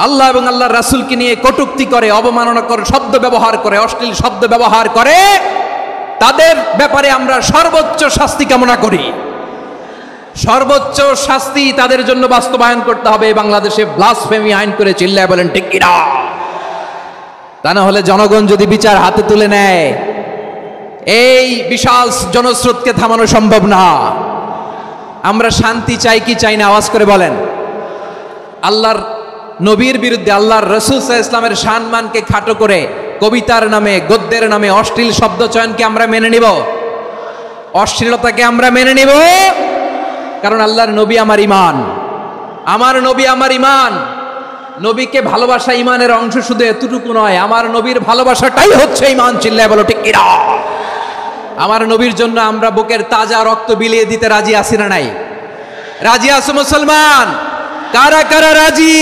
আল্লাহ এবং আল্লাহর রাসূলকে নিয়ে কটূক্তি করে, অবমাননা করে, শব্দ ব্যবহার করে, অশ্লীল শব্দ ব্যবহার করে, তাদের ব্যাপারে আমরা সর্বোচ্চ শাস্তি কামনা করি। সর্বোচ্চ শাস্তি তাদের জন্য বাস্তবায়ন করতে হবে। বাংলাদেশে ব্লাসফেমি আইন করে চিল্লায় বলেন ঠিক কিনা? তা না হলে জনগণ যদি বিচার হাতে তুলে নেয়, এই বিশাল জনস্রোতকে থামানো সম্ভব না। আমরা শান্তি চাই কি চাই না? আওয়াজ করে বলেন। আল্লাহর নবীর বিরুদ্ধে, আল্লাহর রাসূল সাল্লাল্লাহু আলাইহি ওয়াসাল্লামের সম্মানকে খাটো করে কবিতার নামে, গদ্যের নামে অশ্লীল শব্দ চয়নকে আমরা মেনে নিব? অশ্লীলতাকে আমরা মেনে নিব? কারণ আল্লাহর নবী আমার ঈমান, আমার নবী আমার ঈমান। নবীকে ভালোবাসা ঈমানের অংশ শুধু এতটুকু নয়, আমার নবীর ভালোবাসাটাই হচ্ছে ঈমান। চিল্লায় বলো ঠিক কিনা? আমার নবীর জন্য আমরা বুকের তাজা রক্ত বিলিয়ে দিতে রাজি আছি না নাই? রাজি আছো মুসলমান? কারা কারা রাজি?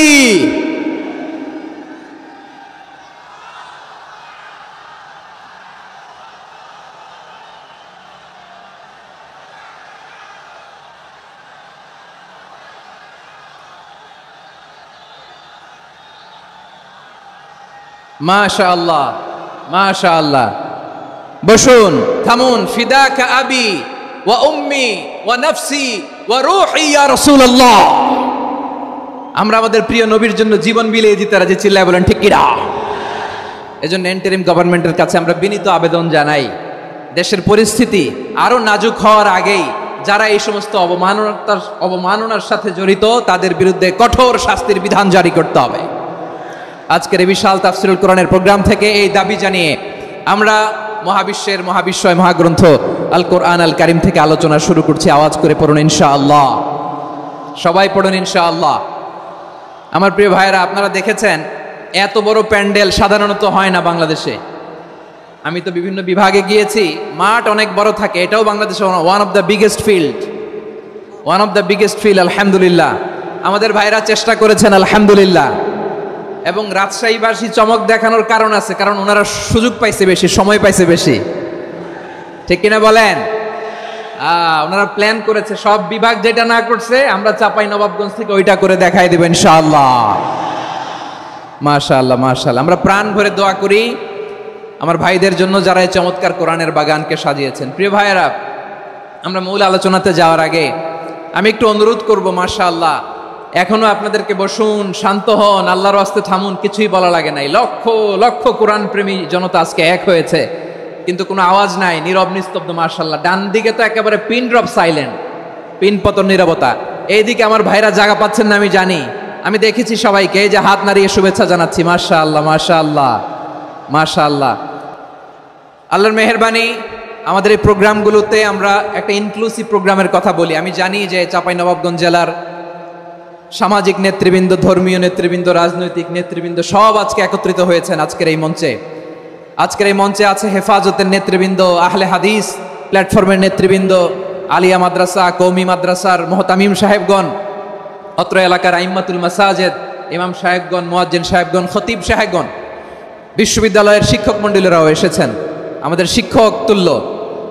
মাশাআল্লাহ, মাশাআল্লাহ। বসুন, থামুন। ফিদাকা আবি ওয়া উম্মি ওয়া নাফসি ওয়া রূহি ইয়া রাসূলুল্লাহ। আমরা আমাদের প্রিয় নবীর জন্য জীবন বিলিয়ে দিতে রাজি। চিল্লায় বলেন ঠিক কিনা? এজন্য ইন্টারিম গভর্নমেন্টের কাছে আমরা বিনীত আবেদন জানাই, দেশের পরিস্থিতি আরো নাজুক হওয়ার আগেই যারা এই সমস্ত অবমাননার সাথে জড়িত তাদের বিরুদ্ধে কঠোর শাস্তির বিধান জারি করতে হবে। আজকের এই বিশাল তাফসীরুল কোরআনের প্রোগ্রাম থেকে এই দাবি জানিয়ে আমরা মহাবিশ্বের মহাবিশ্বয় মহাগ্রন্থ আল কোরআন আল কারিম থেকে আলোচনা শুরু করছি। আওয়াজ করে পড়ুন ইনশাআল্লাহ। সবাই পড়ুন ইনশাআল্লাহ। আমার প্রিয় ভাইয়েরা, আপনারা দেখেছেন এত বড় প্যান্ডেল সাধারণত হয় না বাংলাদেশে। আমি তো বিভিন্ন বিভাগে গিয়েছি, মাঠ অনেক বড় থাকে। এটাও বাংলাদেশে one of the biggest field. আলহামদুলিল্লাহ, আমাদের ভাইরা চেষ্টা করেছেন আলহামদুলিল্লাহ। এবং রাজশাহীবাসী চমক দেখানোর কারণ আছে, কারণ ওনারা সুযোগ পাইছে বেশি, সময় পাইছে বেশি। ঠিক কিনা বলেন? ওনারা প্ল্যান করেছে, সব বিভাগ যেটা না করছে আমরা চাপাই নবাবগঞ্জ থেকে ওইটা করে দেখাই দেব ইনশাআল্লাহ। মাশাআল্লাহ, মাশাআল্লাহ। আমরা প্রাণ ভরে দোয়া করি আমার ভাইদের জন্য যারা এই চমৎকার কোরআনের বাগানকে সাজিয়েছেন। প্রিয় ভাইয়েরা, আমরা মূল আলোচনাতে যাওয়ার আগে আমি একটু অনুরোধ করব, মাশাআল্লাহ, এখনো আপনাদেরকে বসুন, শান্ত হন, আল্লাহর রাস্তে থামুন, কিছুই বলা লাগে নাই। লক্ষ লক্ষ কোরআন প্রেমী জনতা আজকে এক হয়েছে, কিন্তু কোনো আওয়াজ নাই, নীরব নিস্তব্ধ। মাশাআল্লাহ, ডান দিকে তো একেবারে পিন ড্রপ সাইলেন্ট, পিন পতন নীরবতা। এইদিকে আমার ভাইরা জায়গা পাচ্ছেন না আমি জানি, আমি দেখেছি সবাইকে, এই যে হাত নাড়িয়ে শুভেচ্ছা জানাচ্ছি। মাশাআল্লাহ, মাশাআল্লাহ, মাশাআল্লাহ। আল্লাহর মেহেরবানি, আমাদের এই প্রোগ্রামগুলোতে আমরা একটা ইনক্লুসিভ প্রোগ্রামের কথা বলি। আমি জানি যে চাঁপাইনবাবগঞ্জ জেলার সামাজিক নেতৃবৃন্দ, ধর্মীয় নেতৃবৃন্দ, রাজনৈতিক নেতৃবৃন্দ সব আজকে একত্রিত হয়েছেন আজকের এই মঞ্চে। আজকের এই মঞ্চে আছে হেফাজতের নেতৃবৃন্দ, আহলে হাদিস প্ল্যাটফর্মের নেতৃবৃন্দ, আলিয়া মাদ্রাসা, কওমি মাদ্রাসার মুহতামিম সাহেবগণ, অত্র এলাকার আইম্মাতুল মাসাজিদ, ইমাম সাহেবগণ, মুয়াজ্জিন সাহেবগণ, খতিব সাহেবগণ, বিশ্ববিদ্যালয়ের শিক্ষক মণ্ডলীরাও এসেছেন, আমাদের শিক্ষক তুল্য।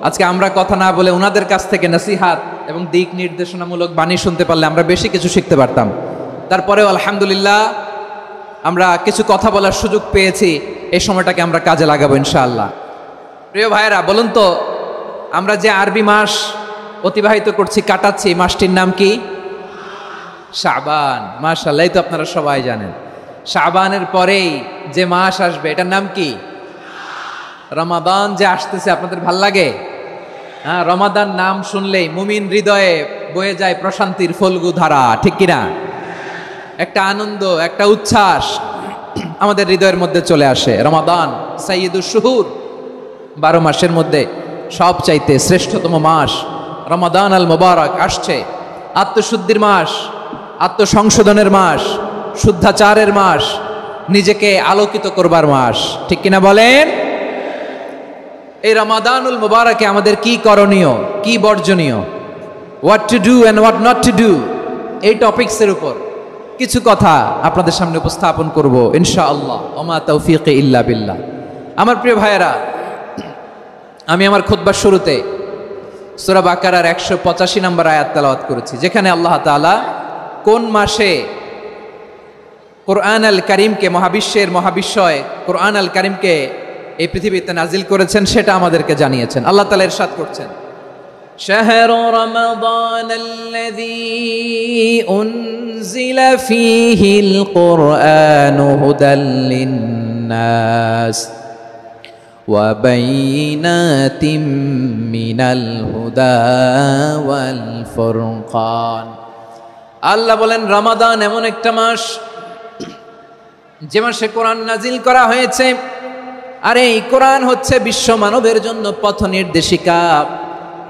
আজকে আমরা কথা না বলে ওনাদের কাছ থেকে নসিহাত এবং দিক নির্দেশনামূলক বাণী শুনতে পারলে আমরা বেশি কিছু শিখতে পারতাম। তারপরেও আলহামদুলিল্লাহ আমরা কিছু কথা বলার সুযোগ পেয়েছি, এই সময়টাকে আমরা কাজে লাগাবো ইনশাআল্লাহ। প্রিয় ভাইয়েরা, বলুন তো, আমরা যে আরবি মাস অতিবাহিত করছি, কাটাচ্ছি, মাসটির নাম কি? শাবান। মাশাআল্লাহ, এই তো আপনারা সবাই জানেন। শাবানের পরেই যে মাস আসবে এটার নাম কি? রমাদান। যে আসতেছে, আপনাদের ভাল লাগে? হ্যাঁ, রমাদান নাম শুনলেই মুমিন হৃদয়ে বয়ে যায় প্রশান্তির ফল্গু ধারা, ঠিক কিনা? একটা আনন্দ, একটা উচ্ছ্বাস আমাদের হৃদয়ের মধ্যে চলে আসে। রমাদান সাইয়্যিদুশ শুহুর, 12 মাসের মধ্যে সবচাইতে শ্রেষ্ঠতম মাস রমাদান আল মুবারক আসছে। আত্মশুদ্ধির মাস, আত্মসংশোধনের মাস, শুদ্ধাচারের মাস, নিজেকে আলোকিত করবার মাস, ঠিক কিনা বলেন? এই রমাদানুল মুবারকে আমাদের কি করণীয়, কি বর্জনীয়, what to do and what not to do, এই টপিকসের উপর কিছু কথা আপনাদের সামনে উপস্থাপন করব ইনশাআল্লাহ। ওমা তাওফীকি ইল্লা বিল্লাহ। আমার প্রিয় ভাইয়েরা, আমি আমার খুতবার শুরুতে সূরা বাকারার 185 নম্বর আয়াত তেলাওয়াত করেছি, যেখানে আল্লাহ তাআলা কোন মাসে কোরআন আল কারিমকে, মহাবিশ্বের মহাবিশ্বয় কোরআন আল কারিমকে এই পৃথিবীতে নাজিল করেছেন সেটা আমাদেরকে জানিয়েছেন। আল্লাহ তাআলা ইরশাদ করছেন, শাহরু রমাদানাল্লাযী উনজিলা ফীহিল কুরআনু হুদাল লিন্নাস ওয়া বাইয়িনাতিম মিনাল হুদা ওয়াল ফুরকান। আল্লাহ বলেন রমাদান এমন একটা মাস যে মাসে কোরআন নাজিল করা হয়েছে, আর এই কোরআন হচ্ছে বিশ্ব মানবের জন্য পথ নির্দেশিকা,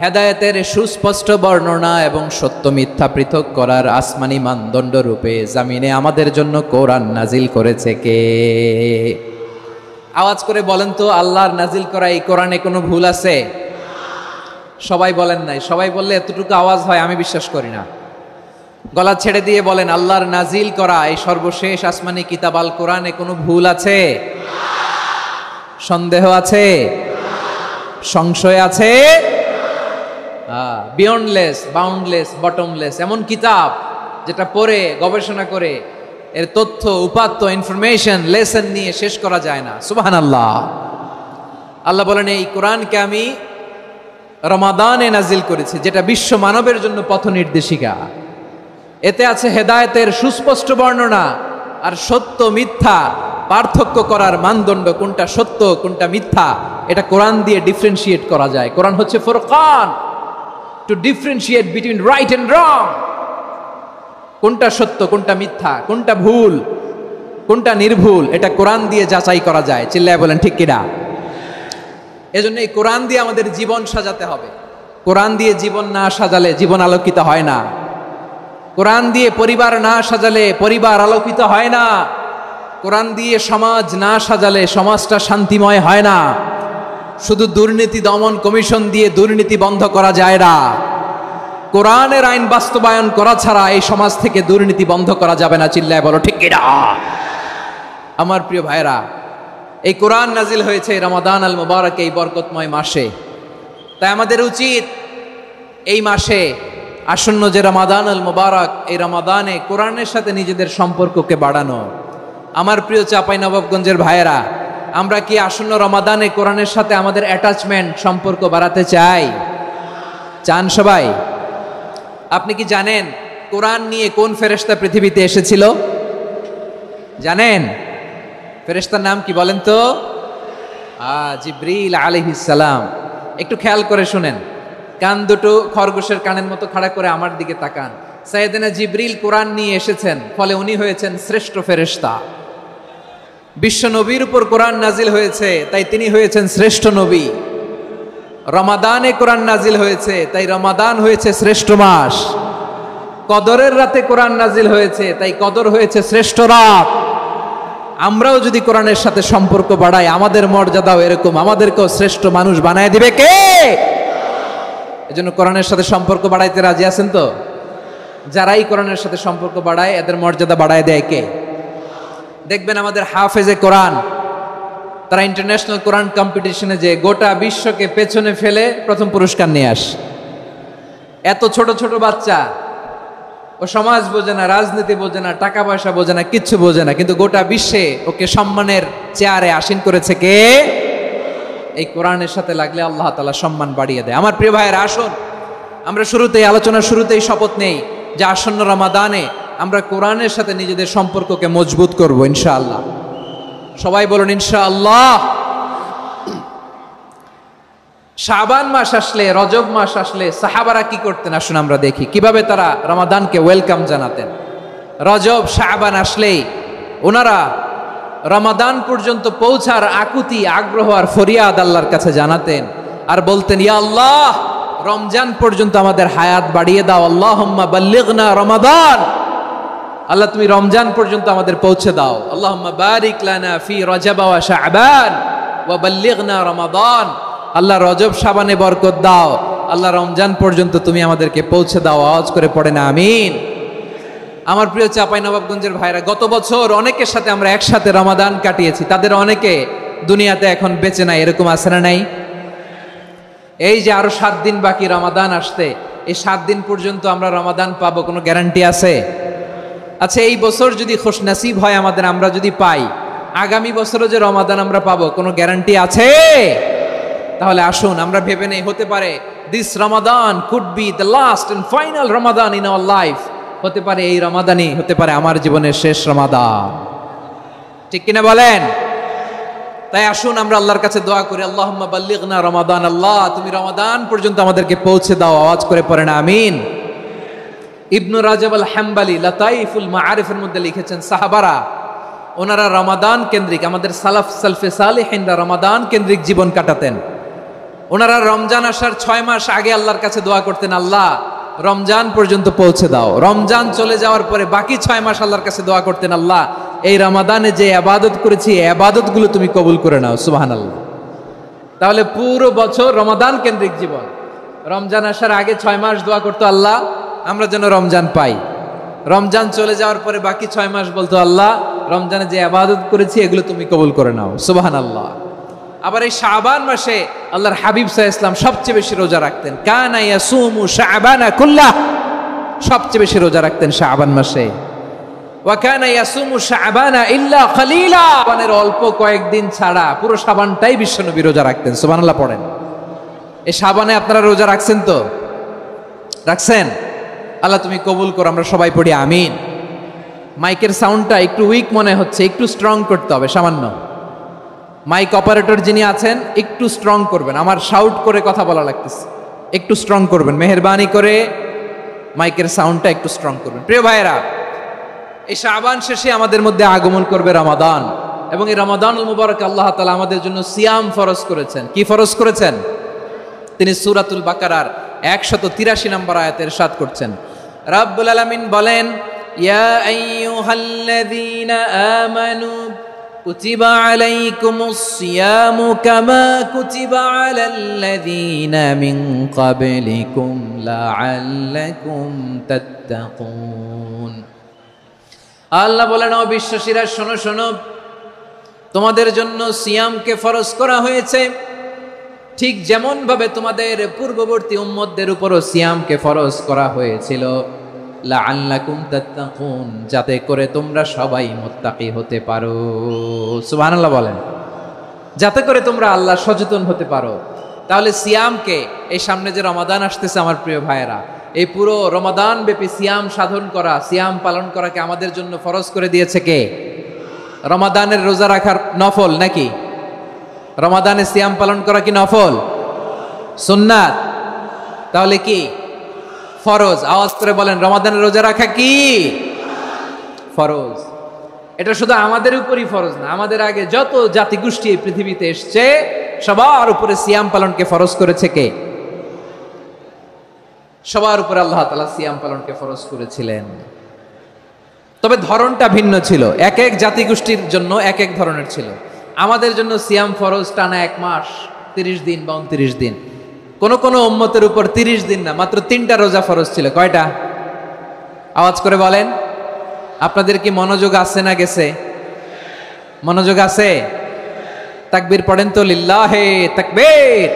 হেদায়েতের সুস্পষ্ট বর্ণনা এবং সত্য মিথ্যা পৃথক করার আসমানি মানদণ্ড রূপে জামিনে আমাদের জন্য কোরআন নাজিল করেছে কে? আওয়াজ করে বলেন তো, আল্লাহর নাজিল করা এই কোরআনে কোনো ভুল আছে? সবাই বলেন নাই। সবাই বললে এতটুকু আওয়াজ হয় আমি বিশ্বাস করি না। গলা ছেড়ে দিয়ে বলেন, আল্লাহর নাজিল করা এই সর্বশেষ আসমানি কিতাব আল কোরআনে কোনো ভুল আছে? সন্দেহ আছে? সংশয় আছে? বিয়ন্ডলেস, বাউন্ডলেস, বটমলেস, এমন কিতাব যেটা পড়ে গবেষণা করে এর তথ্য, উপাত্ত, ইনফরমেশন, লেসন নিয়ে শেষ করা যায় না। সুবহানাল্লাহ। আল্লাহ বলেন এই কোরআনকে আমি রমাদানে নাজিল করেছি, যেটা বিশ্ব মানবের জন্য পথ নির্দেশিকা। এতে আছে হেদায়েতের সুস্পষ্ট বর্ণনা, আর সত্য মিথ্যা পার্থক্য করার মানদণ্ড, কোনটা সত্য কোনটা মিথ্যা, এটা কোরআন দিয়ে ডিফারেন্সিয়েট করা যায়। কোরআন হচ্ছে Furqan, to differentiate between right and wrong. কোনটা সত্য কোনটা মিথ্যা, কোনটা ভুল কোনটা নির্ভুল, এটা কোরআন দিয়ে যাচাই করা যায়। চিল্লায় বলেন ঠিক কিনা? এজন্য এই কোরআন দিয়ে আমাদের জীবন সাজাতে হবে। কোরআন দিয়ে জীবন না সাজালে জীবন আলোকিত হয় না। কোরআন দিয়ে পরিবার না সাজালে পরিবার আলোকিত হয় না। কোরআন দিয়ে সমাজ না সাজালে সমাজটা শান্তিময় হয় না। শুধু দুর্নীতি দমন কমিশন দিয়ে দুর্নীতি বন্ধ করা যায় না। কোরআনের আইন বাস্তবায়ন করা ছাড়া এই সমাজ থেকে দুর্নীতি বন্ধ করা যাবে না। চিল্লায় বলো ঠিক কিনা? আমার প্রিয় ভাইরা, এই কোরআন নাজিল হয়েছে রমাদান আল মুবারক, এই বরকতময় মাসে। তাই আমাদের উচিত এই মাসে আসন্ন যে রমাদান আল মুবারক, এই রমাদানে কোরআনের সাথে নিজেদের সম্পর্ককে বাড়ানো। আমার প্রিয় চাঁপাইনবাবগঞ্জের ভাইয়েরা, আমরা কি আসন্ন রমাদানে কোরআনের সাথে আমাদের অ্যাটাচমেন্ট, সম্পর্ক বাড়াতে চাই? চান সবাই? আপনি কি জানেন কোরআন নিয়ে কোন ফেরেশতা পৃথিবীতে এসেছিল? জানেন? ফেরেশতার নাম কি বলেন তো? জিবরিল আলাইহিস সালাম। একটু খেয়াল করে শুনেন, কান দুটো খরগোশের কানের মতো খাড়া করে আমার দিকে তাকান। সাইয়েদনা জিবরিল কোরআন নিয়ে এসেছেন, ফলে উনি হয়েছেন শ্রেষ্ঠ ফেরেশতা। বিশ্ব নবীর উপর কোরআন নাজিল হয়েছে, তাই তিনি হয়েছেন শ্রেষ্ঠ নবী। রমাদানে কোরআন নাজিল হয়েছে, তাই রমাদান হয়েছে শ্রেষ্ঠ মাস। কদরের রাতে কোরআন নাজিল হয়েছে, তাই কদর হয়েছে শ্রেষ্ঠ রাত। আমরাও যদি কোরআনের সাথে সম্পর্ক বাড়াই, আমাদের মর্যাদাও এরকম, আমাদেরকেও শ্রেষ্ঠ মানুষ বানায় দিবে কে? এজন্য কোরআনের সাথে সম্পর্ক বাড়াইতে রাজি আছেন তো? যারাই কোরআনের সাথে সম্পর্ক বাড়ায় এদের মর্যাদা বাড়ায় দেয় কে? দেখবেন আমাদের হাফেজে কোরআন, তারা ইন্টারন্যাশনাল কোরআন কম্পিটিশনে যে গোটা বিশ্বকে পেছনে ফেলে প্রথম পুরস্কার নিয়ে আসে। এত ছোট ছোট বাচ্চা, ও সমাজ বোঝে না, রাজনীতি বোঝে না, টাকা পয়সা বোঝে না, কিচ্ছু বোঝে না, কিন্তু গোটা বিশ্বে ওকে সম্মানের চেয়ারে আসীন করেছে কে? এই কোরআনের সাথে লাগলে আল্লাহ তাআলা সম্মান বাড়িয়ে দেয়। আমার প্রিয় ভাইয়েরা, আসুন আমরা শুরুতেই, আলোচনার শুরুতেই শপথ নেই যে আসন্ন রমাদানে আমরা কোরআনের সাথে নিজেদের সম্পর্ককে মজবুত করব ইনশাআল্লাহ। সবাই বলুন ইনশাআল্লাহ। শাবান মাস আসলে, রজব মাস আসলে সাহাবারা কি করতেন আসুন আমরা দেখি, কিভাবে তারা রমাদানকে ওয়েলকাম জানাতেন। রজব শাবান আসলেই ওনারা রমাদান পর্যন্ত পৌঁছার আকুতি, আগ্রহ আর ফরিয়াদ আল্লাহর কাছে জানাতেন, আর বলতেন, ইয়া আল্লাহ, রমজান পর্যন্ত আমাদের হায়াত বাড়িয়ে দাও। আল্লাহুম্মা বাল্লিগনা রমাদান, আল্লাহ তুমি রমজান পর্যন্ত আমাদের পৌঁছে দাও। আল্লাহুম্মা বারিক লানা ফি রজব ওয়া শাবান ওয়া বাল্লিগনা রমাদান, আল্লাহ রজব শাবানে বরকত দাও, আল্লাহ রমজান পর্যন্ত তুমি আমাদেরকে পৌঁছে দাও। আওয়াজ করে পড়ে না আমিন। আমার প্রিয় চাঁপাইনবাবগঞ্জের ভাইরা, গত বছর অনেকের সাথে আমরা একসাথে রমাদান কাটিয়েছি, তাদের অনেকে দুনিয়াতে এখন বেঁচে নাই, এরকম আছে না নাই? এই যে আরো 7 দিন বাকি রমাদান আসতে, এই 7 দিন পর্যন্ত আমরা রমাদান পাবো, কোনো গ্যারান্টি আছে? আচ্ছা, এই বছর যদি খুশনসিব হয় আমাদের, আমরা যদি পাই, আগামী বছরও যে রমাদান আমরা পাবো কোনো গ্যারান্টি আছে? তাহলে আসুন আমরা ভেবে নেই, হতে পারে this Ramadan could be the last and final Ramadan in our life. হতে পারে এই রমাদানই হতে পারে আমার জীবনের শেষ রমাদান। ঠিক কিনা বলেন? তাই আসুন আমরা আল্লাহর কাছে দোয়া করি, আল্লাহুম্মা বাল্লিগনা রমাদান। আল্লাহ, তুমি রমাদান পর্যন্ত আমাদেরকে পৌঁছে দাও। আওয়াজ করে পড়েন আমিন। ইবনু রাজব আল হাম্বালি লাতাইফুল মাআরিফের মধ্যে লিখেছেন, সাহাবারা ওনারা রমাদান কেন্দ্রিক, আমাদের সালফে সালেহিনরা রমাদান কেন্দ্রিক জীবন কাটাতেন। ওনারা রমজান আসার 6 মাস আগে আল্লাহর কাছে দোয়া করতেন, আল্লাহ রমজান পর্যন্ত পৌঁছে দাও। রমজান চলে যাওয়ার পরে বাকি 6 মাস আল্লাহর কাছে দোয়া করতেন, আল্লাহ এই রমাদানে যে ইবাদত করেছি এই ইবাদতগুলো তুমি কবুল করে নাও। সুবহানাল্লাহ। তাহলে পুরো বছর রমাদান কেন্দ্রিক জীবন। রমজান আসার আগে 6 মাস দোয়া করতো, আল্লাহ আমরা যেন রমজান পাই। রমজান চলে যাওয়ার পরে বাকি 6 মাস বলতো, আল্লাহ রমজানে যে ইবাদত করেছি এগুলো তুমি কবুল করে নাও। সুবহানাল্লাহ। আবার এই শাবান মাসে আল্লাহর হাবিব সাল্লাল্লাহু আলাইহি ওয়াসাল্লাম সবচেয়ে বেশি রোজা রাখতেন। কানা ইয়াসুমু শাবানা কুল্লাহ, সবচেয়ে বেশি রোজা রাখতেন শাবান মাসে। ওয়া কানা ইয়াসুমু শাবানা ইল্লা কলিলা, শাবানের অল্প কয়েকদিন ছাড়া পুরো শাবানটাই বিশ্বনবী রোজা রাখতেন। সুবহানাল্লাহ পড়েন। এই শাবানে আপনারা রোজা রাখছেন তো? রাখছেন? আল্লাহ তুমি কবুল করো। আমরা সবাই পড়ি আমিন। মাইকের সাউন্ডটা একটু উইক মনে হচ্ছে, একটু স্ট্রং করতে হবে সামান্য। মাইক অপারেটর যিনি আছেন একটু স্ট্রং করবেন, আমার শাউট করে কথা বলা লাগতেছে, একটু স্ট্রং করবেন মেহেরবানি করে। মাইকের সাউন্ডটা একটু স্ট্রং করবেন। প্রিয় ভাইয়েরা, এই শাবান শেষে আমাদের মধ্যে আগমন করবে রমাদান, এবং এই রমাদানুল মুবারক আল্লাহ তাআলা আমাদের জন্য সিয়াম ফরজ করেছেন। কি ফরজ করেছেন? তিনি সূরাতুল বাকারার 183 নম্বর আয়াতে ইরশাদ করছেন, রাব্বুল আলামিন বলেন, ইয়া আইয়ুহাল্লাযীনা আমানু কুতিবা আলাইকুমুস সিয়ামু কামা কুতিবা আলাল্লাযীনা মিন ক্বাবলিকুম লাআল্লাকুম তাত্তাকুন। আল্লাহ বলেন, ও বিশ্বাসীরা শোনো শোনো, তোমাদের জন্য সিয়ামকে ফরজ করা হয়েছে, ঠিক যেমন ভাবে তোমাদের পূর্ববর্তী উম্মতদের উপরও সিয়ামকে ফরজ করা হয়েছিল, লাআল্লাকুম তাত্তাকুন, যাতে করে তোমরা সবাই মুত্তাকি হতে পারো। সুবহানাল্লাহ বলেন। যাতে করে তোমরা আল্লাহ সচেতন হতে পারো। তাহলে সিয়ামকে, এই সামনে যে রমাদান আসতেছে আমার প্রিয় ভাইয়েরা, এই পুরো রমাদান ব্যাপী সিয়াম সাধন করা, সিয়াম পালন করাকে আমাদের জন্য ফরজ করে দিয়েছে কে? রমাদানের রোজা রাখার নফল নাকি? রমাদানে সিয়াম পালন করা কি নফল? সুন্নাত। তাহলে কি ফরজ? আওয়াজ করে বলেন, রমাদানের রোজা রাখা কি ফরজ? এটা শুধু আমাদের উপরই ফরজ না, আমাদের আগে যত জাতিগোষ্ঠী এই পৃথিবীতে এসছে সবার উপরে সিয়াম পালনকে ফরজ করেছে কে? সবার উপরে আল্লাহ তাআলা সিয়াম পালনকে ফরজ করেছিলেন। তবে ধরনটা ভিন্ন ছিল, এক এক জাতিগোষ্ঠীর জন্য এক এক ধরনের ছিল। আমাদের জন্য সিয়াম ফরজ টানা 1 মাস 30 দিন বা 29 দিন। কোন কোন উম্মতের উপর 30 দিন না, মাত্র 3টা রোজা ফরজ ছিল। কয়টা? আওয়াজ করে বলেন। আপনাদের কি মনোযোগ আছে না গেছে? মনোযোগ আছে? তাকবীর পড়েন তো, লিল্লাহে তাকবীর।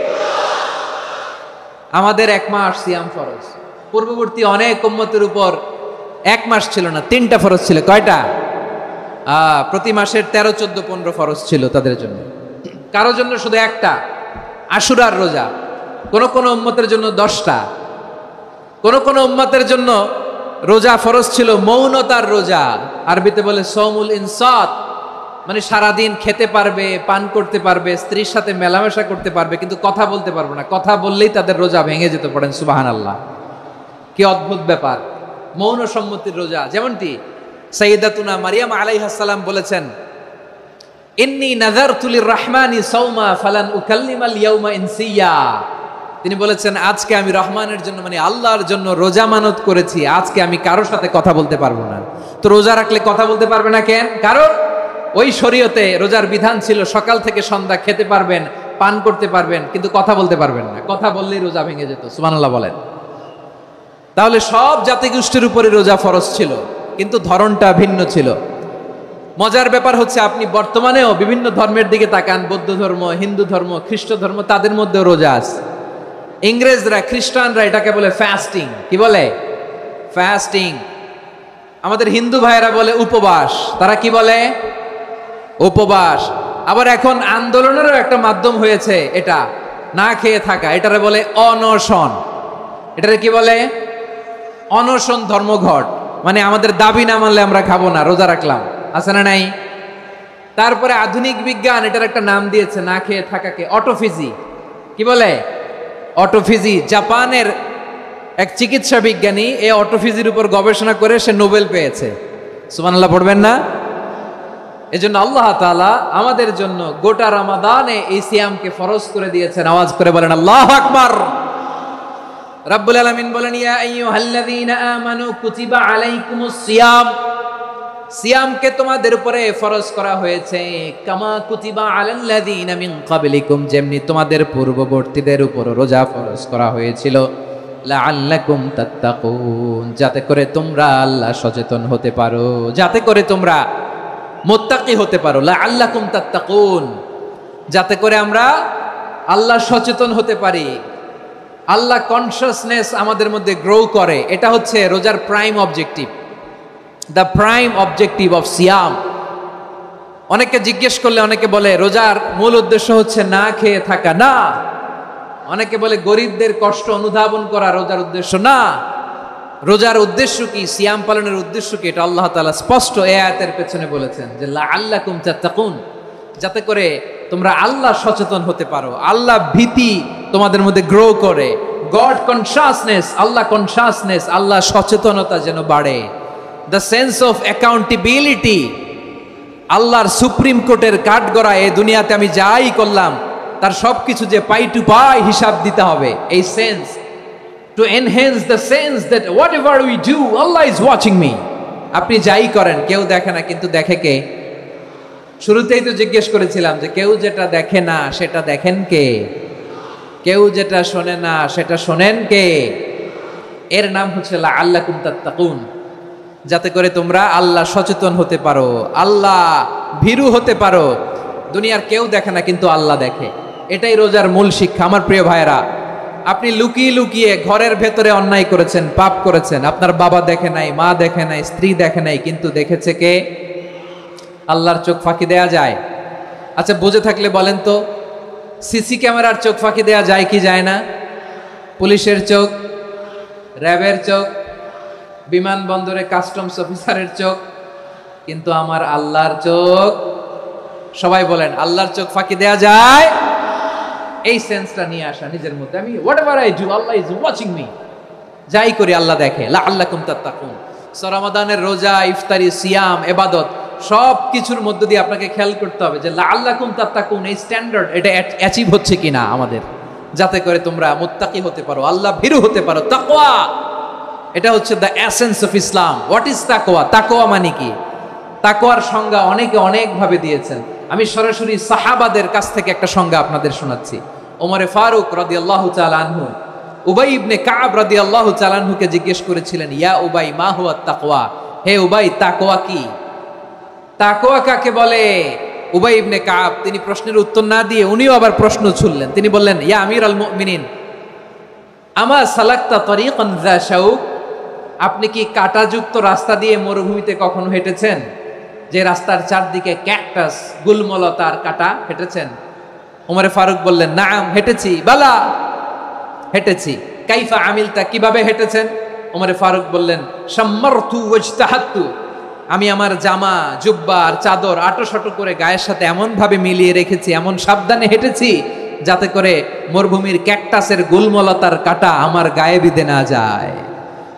আমাদের 1 মাস সিয়াম ফরজ। পূর্ববর্তী অনেক উম্মতের উপর 1 মাস ছিল না, 3টা ফরজ ছিল। কয়টা? প্রতি মাসের 13, 14, 15 ফরজ ছিল তাদের জন্য। কারো জন্য শুধু একটা, আশুরার রোজা। কোন কোন উম্মতের জন্য 10টা। কোন কোন উম্মতের জন্য রোজা ফরজ ছিল মৌনতার রোজা, আরবিতে বলে সৌমুল ইনসাত, মানে সারাদিন খেতে পারবে, পান করতে পারবে, স্ত্রীর সাথে মেলামেশা করতে পারবে, কিন্তু কথা বলতে পারবে না। কথা বললেই তাদের রোজা ভেঙে যেত। পড়েন সুবহানাল্লাহ। কি অদ্ভুত ব্যাপার! মৌন সম্মতির রোজা। যেমনটি সাইয়্যিদাতুনা মারিয়াম আলাইহিস সালাম বলেছেন, ইন্নী নাযারতু লির-রাহমানি সাওমা ফালান উকাল্লিমাল ইয়াওমা ইনসিয়া। তিনি বলেছেন, আজকে আমি রহমানের জন্য, মানে আল্লাহর জন্য রোজা মানত করেছি, আজকে আমি কারোর সাথে কথা বলতে পারবো না। তো রোজা রাখলে কথা বলতে পারবে না কেন? কারণ ওই শরীয়তে রোজার বিধান ছিল সকাল থেকে সন্ধ্যা খেতে পারবেন, পান করতে পারবেন, কিন্তু কথা বলতে পারবেন না। কথা বললেই রোজা ভেঙে যেত। সুবহানাল্লাহ বলেন। তাহলে সব জাতিগোষ্ঠীর উপরে রোজা ফরজ ছিল, কিন্তু ধরনটা ভিন্ন ছিল। মজার ব্যাপার হচ্ছে, আপনি বর্তমানেও বিভিন্ন ধর্মের দিকে তাকান, বৌদ্ধ ধর্ম, হিন্দু ধর্ম, খ্রিস্ট ধর্ম, তাদের মধ্যেও রোজা আছে। ইংরেজরা, খ্রিস্টানরা এটাকে বলে ফাস্টিং। কি বলে? ফাস্টিং। আমাদের হিন্দু ভাইয়েরা বলে উপবাস, তারা কি বলে? উপবাস। আবার এখন আন্দোলনেরও একটা মাধ্যম হয়েছে এটা, না খেয়ে থাকা, এটারে বলে অনশন। এটারে কি বলে? অনশন ধর্মঘট। মানে আমাদের দাবি না মানলে আমরা খাবো না, রোজা রাখলাম, আছে না নাই? তারপরে আধুনিক বিজ্ঞান এটার একটা নাম দিয়েছে না খেয়ে থাকাকে, অটোফিজি। কি বলে? অটোফিজি। জাপানের এক চিকিৎসা বিজ্ঞানী এই অটোফিজির উপর গবেষণা করে সে নোবেল পেয়েছে। সুবহানাল্লাহ পড়বেন না? এজন্য আল্লাহ তাআলা আমাদের জন্য গোটা রমাদানে এই সিয়ামকে ফরজ করে দিয়েছেন। আওয়াজ করে বলেন আল্লাহু আকবার। রাব্বুল আলামিন বলেন, ইয়া আইয়ুহাল্লাযীনা আমানু কুতিবা আলাইকুমুস সিয়াম, সিয়ামকে তোমাদের উপরে ফরজ করা হয়েছে, কামা কুতিবা আলাল্লাযীনা মিন ক্বাবলিকুম, যেমনি তোমাদের পূর্ববর্তীদের উপর রোজা ফরজ করা হয়েছিল, লাআল্লাকুম তাত্তাকুন, যাতে করে তোমরা আল্লাহ সচেতন হতে পারো, যাতে করে তোমরা মুত্তাকি হতে পারো। লাআল্লাকুম তাত্তাকুন, যাতে করে আমরা আল্লাহ সচেতন হতে পারি, আল্লাহ কনসিয়াসনেস আমাদের মধ্যে গ্রো করে। এটা হচ্ছে রোজার prime objective, the prime objective of সিয়াম। অনেকে জিজ্ঞেস করলে অনেকে বলে রোজার মূল উদ্দেশ্য হচ্ছে না খেয়ে থাকা। না। অনেকে বলে গরিবদের কষ্ট অনুধাবন করা রোজার উদ্দেশ্য। না। রোজার উদ্দেশ্য কি, সিয়াম পালনের উদ্দেশ্য কি, এটা আল্লাহ তাআলা স্পষ্ট এই আয়াতের পেছনে বলেছেন যে লাআল্লাকুম তাত্তাকুন, যাতে করে তোমরা আল্লাহ সচেতন হতে পারো, আল্লাহ ভীতি তোমাদের মধ্যে গ্রো করে, গড কনসিয়াসনেস, আল্লাহ কনসিয়াসনেস, আল্লাহ সচেতনতা যেন বাড়ে, দ্য সেন্স অফ অ্যাকাউন্টেবিলিটি, আল্লাহর সুপ্রিম কোর্টের কাঠগড়া এই দুনিয়াতে আমি যাই করলাম তার সবকিছু যে পাই টু পাই হিসাব দিতে হবে, এই sense, to enhance the sense that whatever we do, Allah is watching me. আপনি যাই করেন কেউ দেখে না, কিন্তু দেখে কে? শুরুতেই তো জিজ্ঞেস করেছিলাম যে কেউ যেটা দেখে না সেটা দেখেন কে? কেউ যেটা শোনে না সেটা শোনেন কে? এর নাম হচ্ছে লাআল্লাকুম তাত্তাকুন, যাতে করে তোমরা আল্লাহ সচেতন হতে পারো, আল্লাহ ভীরু হতে পারো। দুনিয়ার কেউ দেখে না, কিন্তু আল্লাহ দেখে। এটাই রোজার মূল শিক্ষা। আমার প্রিয় ভাইরা, আপনি লুকিয়ে লুকিয়ে ঘরের ভেতরে অন্যায় করেছেন, পাপ করেছেন, আপনার বাবা দেখে নাই, মা দেখে নাই, স্ত্রী দেখে নাই, কিন্তু দেখেছে কে? আল্লাহর চোখ ফাঁকি দেয়া যায়? আচ্ছা, বুঝে থাকলে বলেন তো, সিসি ক্যামেরার চোখ ফাঁকি দেয়া যায় কি যায় না? পুলিশের চোখ, র্যাবের চোখ, বিমানবন্দরে কাস্টমস অফিসারের চোখ, কিন্তু আমার আল্লাহর চোখ? সবাই বলেন, আল্লাহর চোখ ফাঁকি দেয়া যায়? এই সেন্সটা নিয়ে আসা নিজের মধ্যে, আমি whatever I do Allah is watching me, যাই করি আল্লাহ দেখে। লাআল্লাকুম তাত্তাকুন। রমাদানের রোজা, ইফতারি, সিয়াম, ইবাদত সব কিছুর মধ্য দিয়ে আপনাকে খেয়াল করতে হবে যে লাআল্লাকুম তাত্তাকুন এই স্ট্যান্ডার্ড এটা অ্যাচিভ হচ্ছে কিনা আমাদের, যাতে করে তোমরা মুত্তাকি হতে পারো, আল্লাহ ভীরু হতে পারো। তাকওয়া, এটা হচ্ছে the essence of Islam. What is তাকওয়া? তাকওয়া মানে কি? তাকওয়ার সংজ্ঞা অনেকে অনেক ভাবে দিয়েছেন। আমি সরাসরি সাহাবাদের কাছ থেকে একটা সংজ্ঞা আপনাদের শোনাচ্ছি। ওমরে ফারুক রাদিয়াল্লাহু তাআলা আনহু উবাই ইবনে কাব রাদিয়াল্লাহু তাআলা আনহুকে জিজ্ঞেস করেছিলেন, ইয়া উবাই মা হুয়া তাকওয়া, হে উবাই তাকওয়া কি? তাকওয়া কাকে বলে? উবাই ইবনে কাব তিনি প্রশ্নের উত্তর না দিয়ে উনিও আবার প্রশ্ন ছুড়লেন। তিনি বললেন, ইয়া আমিরাল মুমিনিন, আমা সালাকতা তরিকান যা শাউক, আপনি কি কাঁটাযুক্ত রাস্তা দিয়ে মরুভূমিতে কখনো হেঁটেছেন? যে রাস্তার চারদিকে ক্যাকটাস, গুলমলতার কাঁটা, হেঁটেছেন? ওমরে ফারুক বললেন, নাম, হেঁটেছি। বালা, হেঁটেছি। কাইফা আমিলতা, কিভাবে হেঁটেছেন? ওমরে ফারুক বললেন, শাম্মারতু ওয়াজতাহাতু, আমি আমার জামা, জুব্বা আর চাদর আটোসাটো করে গায়ের সাথে এমন ভাবে মিলিয়ে রেখেছি, এমন সাবধানে হেঁটেছি যাতে করে মরুভূমির ক্যাকটাসের গুলমলতার কাঁটা আমার গায়ে বিঁধে না যায়।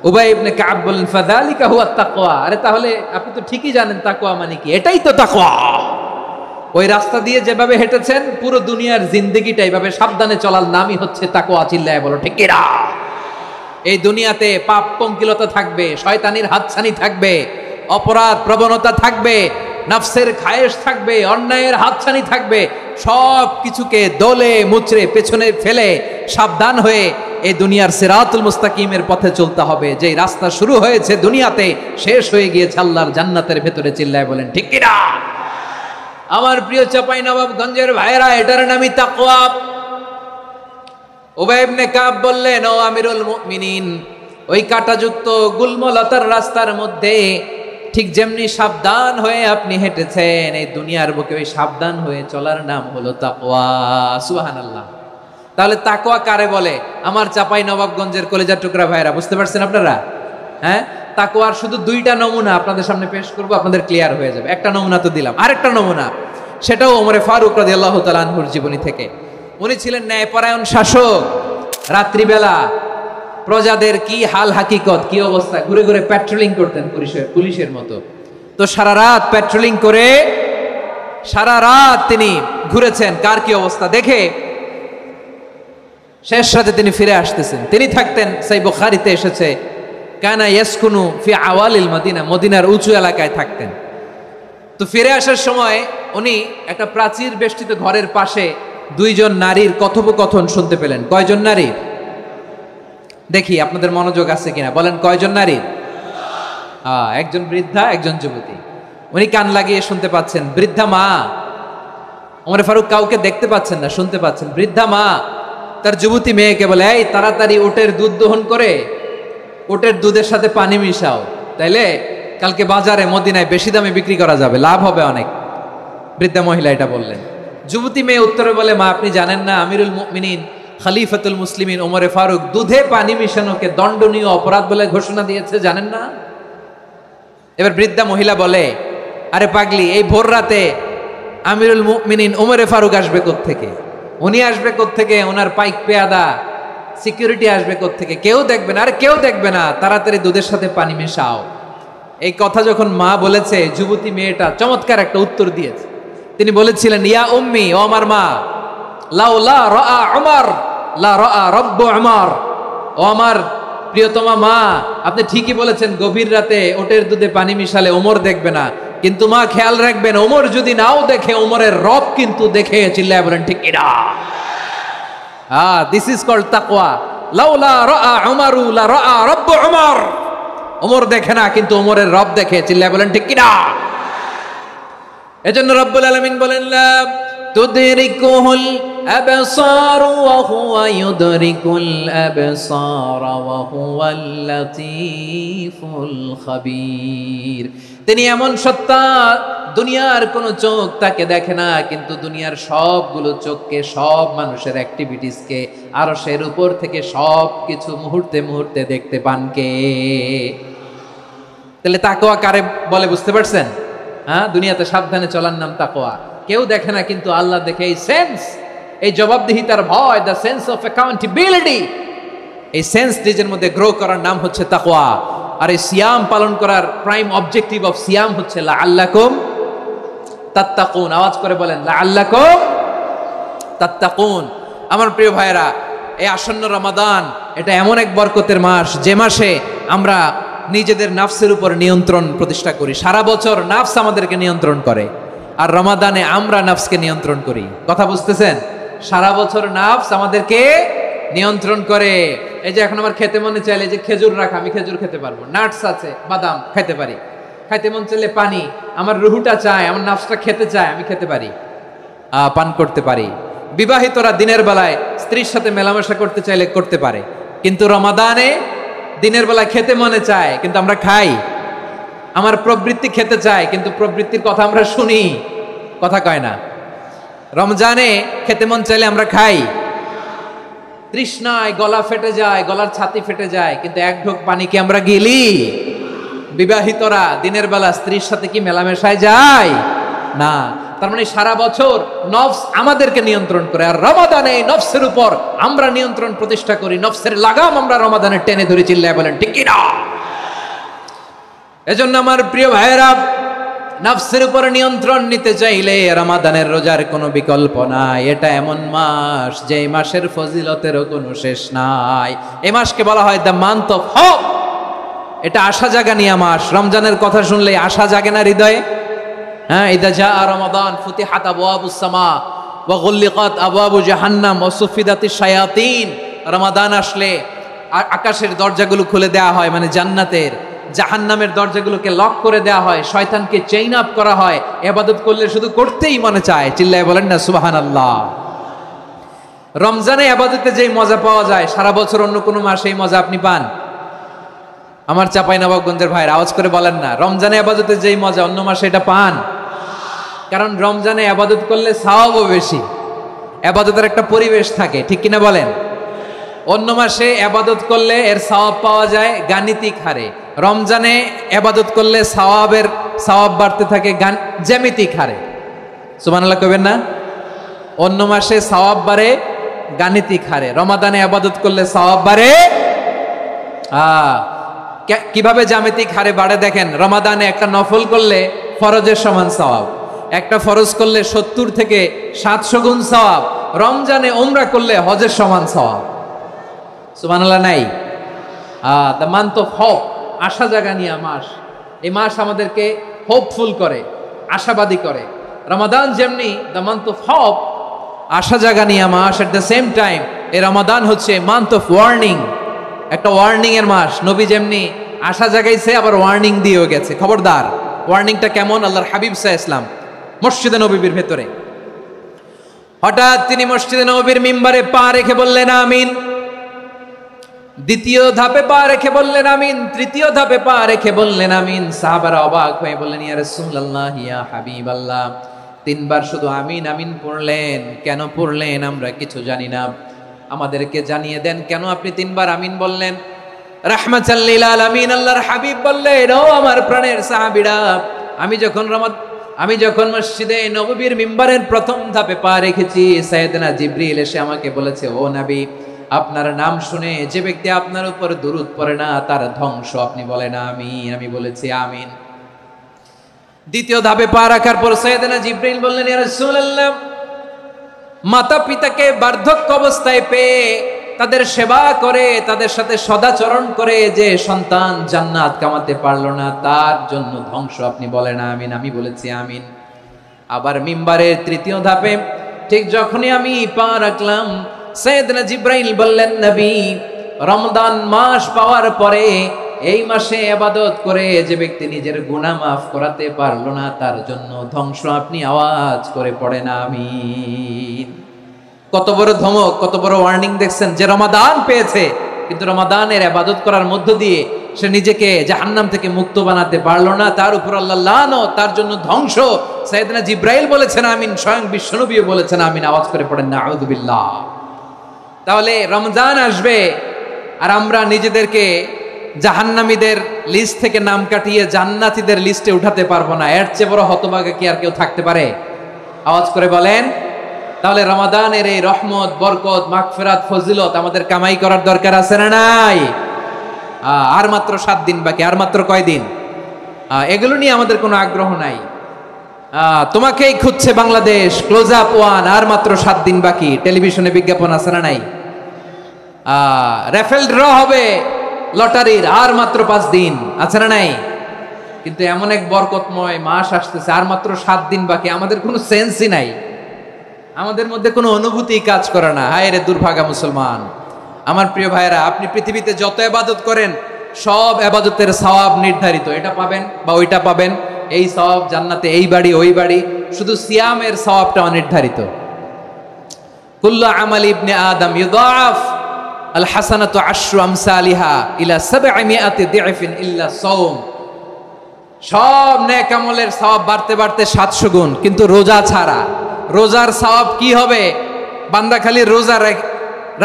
উবাই ইবনে কাব বললেন, ফাযালিকা হুয়া তাকওয়া, আরে তাহলে আপনি তো ঠিকই জানেন তাকওয়া মানে কি, এটাই তো তাকওয়া। ওই রাস্তা দিয়ে যেভাবে হেঁটেছেন পুরো দুনিয়ার জিন্দেগিটা এইভাবে সাবধানে চলার নামই হচ্ছে তাকওয়া। চিল্লায় বলো ঠিক কিনা? এই দুনিয়াতে পাপ পঙ্কিলতা থাকবে, শয়তানির হাতছানি থাকবে, অপরাধ প্রবণতা থাকবে, নফসের খায়েশ থাকবে, অন্যায়ের হাতছানি থাকবে, সব কিছুকে দলে মুচড়ে পেছনে ফেলে সাবধান হয়ে এই দুনিয়ার সিরাতুল মুস্তাকিমের পথে চলতে হবে। যেই রাস্তা শুরু হয়েছে দুনিয়াতে, শেষ হয়ে গিয়েছে আল্লাহর জান্নাতের ভেতরে। চিল্লায় বলেন ঠিক কিনা? আমার প্রিয় চাঁপাইনবাবগঞ্জের ভাইরা, এটার নামই তাকওয়া। উবাই ইবনে কাব বললেন, ও আমিরুল মুমিনিন, ওই কাঁটাযুক্ত গুল্মলতার রাস্তার মধ্যে ঠিক যেমনি সাবধান হয়ে আপনি হেঁটেছেন, এই দুনিয়ার বুকে ওই সাবধান হয়ে চলার নাম হলো তাকওয়া। সুবহানাল্লাহ। তাহলে তাকওয়া কারে বলে? আমার চাপাই নবাবগঞ্জের কলেজার টুকরা ভাইরা, বুঝতে পারছেন আপনারা? হ্যাঁ, তাকওয়ার শুধু দুইটা নমুনা আপনাদের সামনে পেশ করব, আপনাদের ক্লিয়ার হয়ে যাবে। একটা নমুনা তো দিলাম, আরেকটা নমুনা, সেটাও ওমরে ফারুক রাদিয়াল্লাহু তাআলা আনহুর জীবনী থেকে। উনি ছিলেন ন্যায়পরায়ণ শাসক। রাত্রিবেলা প্রজাদের কি হাল হাকিকত, কি অবস্থা, ঘুরে ঘুরে প্যাট্রোলিং করতেন পুলিশের মতো। তো সারা রাত প্যাট্রোলিং করে সারা রাত তিনি ঘুরেছেন কার কি অবস্থা দেখে, শেষ রাতে তিনি ফিরে আসতেছেন। তিনি থাকতেন, সেই বুখারীতে এসেছে, কানা ইয়াসকুনু ফি আওয়ালিল মদিনা, মদিনার উঁচু এলাকায় থাকতেন। তো ফিরে আসার সময় উনি একটা প্রাচীর বেষ্টিত ঘরের পাশে দুইজন নারীর কথোপকথন শুনতে পেলেন। কয়জন নারীর? দেখি আপনাদের মনোযোগ আছে কিনা, বলেন কয়জন নারীর? একজন বৃদ্ধা, একজন যুবতী। উনি কান লাগিয়ে শুনতে পাচ্ছেন। বৃদ্ধা মা, ওমরে ফারুক কাউকে দেখতে পাচ্ছেন না, শুনতে পাচ্ছেন। বৃদ্ধা মা তার যুবতী মেয়েকে বলে, এই তাড়াতাড়ি উটের দুধ দহন করে উটের দুধের সাথে পানি মিশাও, তাইলে কালকে বাজারে মদিনায় বেশি দামে বিক্রি করা যাবে, লাভ হবে অনেক। বৃদ্ধা মহিলা এটা বললেন। যুবতী মেয়ে উত্তরে বলে, মা আপনি জানেন না আমিরুল মুমিনিন খলিফাতুল মুসলিমিন ওমরে ফারুক দুধে পানি মিশানোকে দণ্ডনীয় অপরাধ বলে ঘোষণা দিয়েছে, জানেন না? এবার বৃদ্ধা মহিলা বলে, আরে পাগলি, এই ভোর রাতে আমিরুল মুমিনিন ওমরে ফারুক আসবে কোত্থেকে? উনি আসবে কোত্থেকে? ওনার পাইক পেয়াদা সিকিউরিটি আসবে কোত্থেকে? কেউ দেখবে না। আরে কেউ দেখবে না, তাড়াতাড়ি দুধের সাথে পানি মেশাও। এই কথা যখন মা বলেছে, যুবতী মেয়েটা চমৎকার একটা উত্তর দিয়েছে। তিনি বলেছিলেন, ইয়া উম্মি, ও আমার মা, লাউলা রাআ উমর লা রাআ রব্বু উমর, ও আমার প্রিয়তমা মা, আপনি ঠিকই বলেছেন, গভীর রাতে ওটের দুধে পানি মিশালে ওমর দেখবে না, কিন্তু মা খেয়াল রাখবেন, ওমর যদি নাও দেখে, ওমরের রব কিন্তু দেখে। চিল্লায় বলেন ঠিক কিনা? দিস ইজ কল্ড তাকওয়া। লাউলা রাআ উমরু লা রাআ রব্বু উমর, ওমর দেখে না কিন্তু ওমরের রব দেখে। চিল্লায় বলেন ঠিক কিনা? এজন্য রব্বুল আলামিন বলেন, লা তুদরিকুহুল আবসার ওয়া হুয়া ইউদরিকুল আবসার ওয়া হুয়াল লাতীফুল খাবীর। তিনি এমন সত্তা, দুনিয়ার কোন চোখ তাকে দেখে না, কিন্তু দুনিয়ার সবগুলো চোখকে, সব মানুষের অ্যাক্টিভিটিসকে আরশের উপর থেকে সব কিছু মুহূর্তে মুহূর্তে দেখতে পান কে? তাহলে তাকওয়া কারে বলে বুঝতে পারছেন? হ্যাঁ, দুনিয়াতে সাবধানে চলার নাম তাকওয়া। কেউ দেখে না কিন্তু আল্লাহ দেখে। এই সেন্স, এই জবাবদিহিতার ভয়, দ্য সেন্স অফ অ্যাকাউন্টেবিলিটি, এই সেন্স নিজের মধ্যে গ্রো করার নাম হচ্ছে তাকওয়া। আর এই সিয়াম পালন করার প্রাইম অবজেক্টিভ অফ সিয়াম হচ্ছে লাআল্লাকুম তাত্তাকুন। আওয়াজ করে বলেন, লাআল্লাকুম তাত্তাকুন। আমার প্রিয় ভাইরা, এই আসন্ন রমাদান, এটা এমন এক বরকতের মাস, যে মাসে আমরা নিজেদের নাফসের উপর নিয়ন্ত্রণ প্রতিষ্ঠা করি। সারা বছর নাফস আমাদেরকে নিয়ন্ত্রণ করে, আর রমাদানে আমরা নাফসকে নিয়ন্ত্রণ করি। কথা বুঝতেছেন? সারা বছর নাফস আমাদেরকে নিয়ন্ত্রণ করে। এই যে এখন আমার খেতে মনে চাইলে যে খেজুর রাখা, আমি খেজুর খেতে পারবো, নাটস আছে, বাদাম খেতে পারি। খাইতে মন চাইলে পানি, আমার রুহুটা চায়, আমার নাফসটা খেতে চায়, আমি খেতে পারি, পান করতে পারি। বিবাহিতরা দিনের বেলায় স্ত্রীর সাথে মেলামেশা করতে চাইলে করতে পারে, কিন্তু রমাদানে দিনের বেলায় খেতে মনে চায় কিন্তু আমরা খাই। আমার প্রবৃত্তি খেতে চায় কিন্তু প্রবৃত্তির কথা আমরা শুনি, কথা কয় না। রমজানে খেতে মন চাইলে আমরা খাই, তৃষ্ণায় গলা ফেটে যায়, গলার ছাতি ফেটে যায়, কিন্তু এক ঢোক পানি কি আমরা গিলি? বিবাহিতরা দিনের বেলা স্ত্রীর সাথে কি মেলামেশায় যায় না? তার মানে সারা বছর নফস আমাদেরকে নিয়ন্ত্রণ করে, আর রমাদানে নফসের উপর আমরা নিয়ন্ত্রণ প্রতিষ্ঠা করি। নফসের লাগাম আমরা রমাদানে টেনে ধরে। চিল্লায় বলেন ঠিক কি না? এজন্য আমার প্রিয় ভাইয়েরা, নফসের উপর নিয়ন্ত্রণ নিতে চাইলে রমাদানের রোজার কোনো বিকল্প নাই। এটা এমন মাস, যে মাসের ফজিলতেরও কোনো শেষ নাই। এই মাসকে বলা হয় দ্য মান্থ অফ হোপ। এটা আশা জাগানিয়া মাস। রমজানের কথা শুনলে আশা জাগে না হৃদয়ে? হ্যাঁ, ইদা জাআ রমাদান ফুতিহাত আবওয়াবুস সামা ওয়া গুল্লিকাত আবওয়াবু জাহান্নাম ওয়া সুফিদাতিশ শায়াতিন। রমাদান আসলে আকাশের দরজাগুলো খুলে দেওয়া হয়, মানে জান্নাতের। জাহান্নামের দরজাগুলোকে লক করে দেওয়া হয়, শয়তানকে চেইন আপ করা হয়। ইবাদত করলে শুধু করতেই মনে চায়। চিল্লায় বলেন না সুবহানাল্লাহ। রমজানে ইবাদতে যেই মজা পাওয়া যায়, সারা বছর অন্য কোনো মাসে এই মজা আপনি পান? আমার চাঁপাইনবাবগঞ্জের ভাইয়ের আওয়াজ করে বলেন না, রমজানে আবাদতের যেই মজা অন্য মাসে এটা পান? কারণ রমজানে আবাদত করলে সওয়াবও বেশি, আবাদতের একটা পরিবেশ থাকে, ঠিক কিনা বলেন? অন্য মাসে আবাদত করলে এর সওয়াব পাওয়া যায় গাণিতিক হারে, রমজানে আবাদত করলে সওয়াব বাড়তে থাকে জ্যামিতিক হারে। সুবহানাল্লাহ কইবেন না? অন্য মাসে সওয়াব বাড়ে গাণিতিক হারে, রমাদানে আবাদত করলে সওয়াব বাড়ে কিভাবে জ্যামিতিক হারে বাড়ে দেখেন। রমাদানে একটা নফল করলে ফরজের সমান সওয়াব, একটা ফরজ করলে 70 থেকে 700 গুণ সওয়াব, রমজানে উমরা করলে হজের সমান সওয়াব। সুবহানাল্লাহ নাই? দ্য মান্থ অফ হোপ, আশা জাগানিয়া মাস। এই মাস আমাদেরকে হোপফুল করে, আশাবাদী করে। রমাদান যেমনি দ্য মান্থ অফ হোপ, আশা জাগানিয়া মাস, এট দ্য সেম টাইম এই রমাদান হচ্ছে মান্থ অফ ওয়ার্নিং, একটা ওয়ার্নিং এর মাস। নবী যেমনি আশা জাগাইছে আবার ওয়ার্নিং দিয়েও গেছে, খবরদার। ওয়ার্নিংটা কেমন? আল্লাহর হাবিব সাল্লাল্লাহু আলাইহি ওয়াসাল্লাম মসজিদে নববীর ভেতরে হঠাৎ তিনি মসজিদে নববীর মিম্বারে পা রেখে বললেন আমিন। দ্বিতীয় ধাপে পা রেখে বললেন আমিন, তৃতীয় ধাপে পা রেখে বললেন আমিন। সাহাবারা অবাক হয়ে বললেন, ইয়া রাসূলুল্লাহ, ইয়া হাবিবাল্লাহ, 3 বার শুধু আমিন আমিন পড়লেন, কেন পড়লেন আমরা কিছু জানি না, আমাদেরকে জানিয়ে দেন কেন আপনি 3 বার আমিন বললেন। রাহমাতাল লিল আলামিন আল্লাহর হাবিব বললেন, ও আমার প্রাণের সাহাবীরা, আমি যখন মসজিদে নববীর মিম্বারের প্রথম ধাপে পা রেখেছি, সাইয়েদনা জিবরিল এসে আমাকে বলেছে, ও নবী, আপনার নাম শুনে যে ব্যক্তি আপনার উপর দুরূদ পড়ে না তার ধ্বংস। আপনি বলেন আমিন। আমি বলেছি আমিন। দ্বিতীয় ধাপে পা রাখার পর সাইয়েদনা জিবরিল বললেন, ইয়া রাসূলুল্লাহ, মাতা পিতাকে বার্ধক্য অবস্থায় পেয়ে তাদের সেবা করে, তাদের সাথে সদাচরণ করে যে সন্তান জান্নাত কামাতে পারলো না, তার জন্য ধ্বংস। আপনি বলেন আমিন। আমি বলেছি আমিন। আবার মিম্বারের তৃতীয় ধাপে ঠিক যখনই আমি পা রাখলাম, সাইয়েদনা জিবরাইল বললেন, নবী, রমজান মাস পাওয়ার পরে এই মাসে ইবাদত করে যে ব্যক্তি নিজের গুনাহ মাফ করাতে পারলো না, তার জন্য ধ্বংস। আপনি আওয়াজ করে পড়েন আমিন। কত বড় ধমক, কত বড় ওয়ার্নিং দেখছেন। যে রমাদান পেয়েছে কিন্তু রমাদানের ইবাদত করার মধ্য দিয়ে সে নিজেকে জাহান্নাম থেকে মুক্ত বানাতে পারলো না, তার উপর আল্লাহ লানত, তার জন্য ধ্বংস। সাইয়েদনা জিবরাইল বলেছেন আমিন, স্বয়ং বিশ্বনবীও বলেছেন আমিন। আওয়াজ করে পড়েন নাউযুবিল্লাহ। তাহলে রমজান আসবে আর আমরা নিজেদেরকে জাহান্নামীদের লিস্ট থেকে নাম কাটিয়ে জান্নাতীদের লিস্টে উঠাতে পারবো না। এর চেয়ে বড় হতভাগা কি আর কেউ থাকতে পারে? আওয়াজ করে বলেন। তাহলে রমাদানের এই রহমত, বরকত, মাগফিরাত, ফজিলত আমাদের কামাই করার দরকার আছে না নাই? আর মাত্র 7 দিন বাকি। আর মাত্র কয় দিন? এগুলো নিয়ে আমাদের কোনো আগ্রহ নাই। তোমাকেই খুঁজছে বাংলাদেশ, ক্লোজ আপ 1, আর মাত্র 7 দিন বাকি। টেলিভিশনে বিজ্ঞাপন আছে না নাই? রেফেল ড্র হবে লটারির, আর মাত্র 5 দিন, আছে না নাই? কিন্তু এমন এক বরকতময় মাস আসতেছে, আর মাত্র 7 দিন বাকি। আমাদের কোনো সেন্সই নাই, আমাদের মধ্যে কোনো অনুভূতি কাজ করে না। হায় রে দুর্ভাগা মুসলমান। আমার প্রিয় ভাইয়েরা, আপনি পৃথিবীতে যত ইবাদত করেন সব ইবাদতের সওয়াব নির্ধারিত। এটা পাবেন বা ওইটা পাবেন, এই সওয়াব জান্নাতে, এই বাড়ি ওই বাড়ি। শুধু সিয়ামের সওয়াবটা অনির্ধারিত। কুল্লু আমাল ইবনে আদম ইউদাআফ আল হাসানাতু আশরু আমসালিহা ইলা 700 দি'ফিন ইল্লা সাওম। সব নেক আমলের সওয়াব বাড়তে বাড়তে 700 গুণ, কিন্তু রোজা ছাড়া। রোজার সওয়াব কি হবে? বান্দা খালি রোজা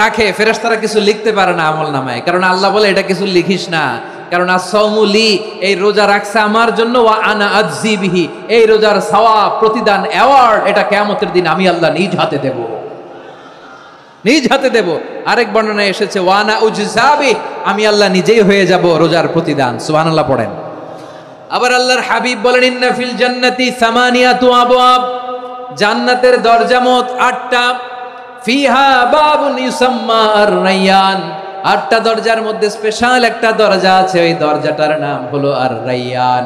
রাখে, ফেরেশতারা কিছু লিখতে পারে না আমল নামায়, কারণ আল্লাহ বলে এটা কিছু লিখিস না, কারণ as-সাওমু লি, এই রোজা রাখছে আমার জন্য, ওয়া আনা আজজি বিহি, এই রোজার সওয়াব, প্রতিদান, অ্যাওয়ার্ড, এটা কিয়ামতের দিন আমি আল্লাহ নিজ হাতে দেব, নিজ হাতে দেব। আরেক বর্ণনায় এসেছে ওয়া আনা উজজা বিহি, আমি আল্লাহ নিজেই হয়ে যাব রোজার প্রতিদান। সুবহানাল্লাহ পড়েন। আবার আল্লাহর হাবিব বলেন, ইন্না ফিল জান্নাতি 8 আবওয়াব, জান্নাতের দরজা মোট 8টা। ফিহা বাবুন ইউসাম্মা আর-রায়্যান, 8টা দরজার মধ্যে স্পেশাল একটা দরজা আছে, ওই দরজাটার নাম হলো আর-রায়্যান।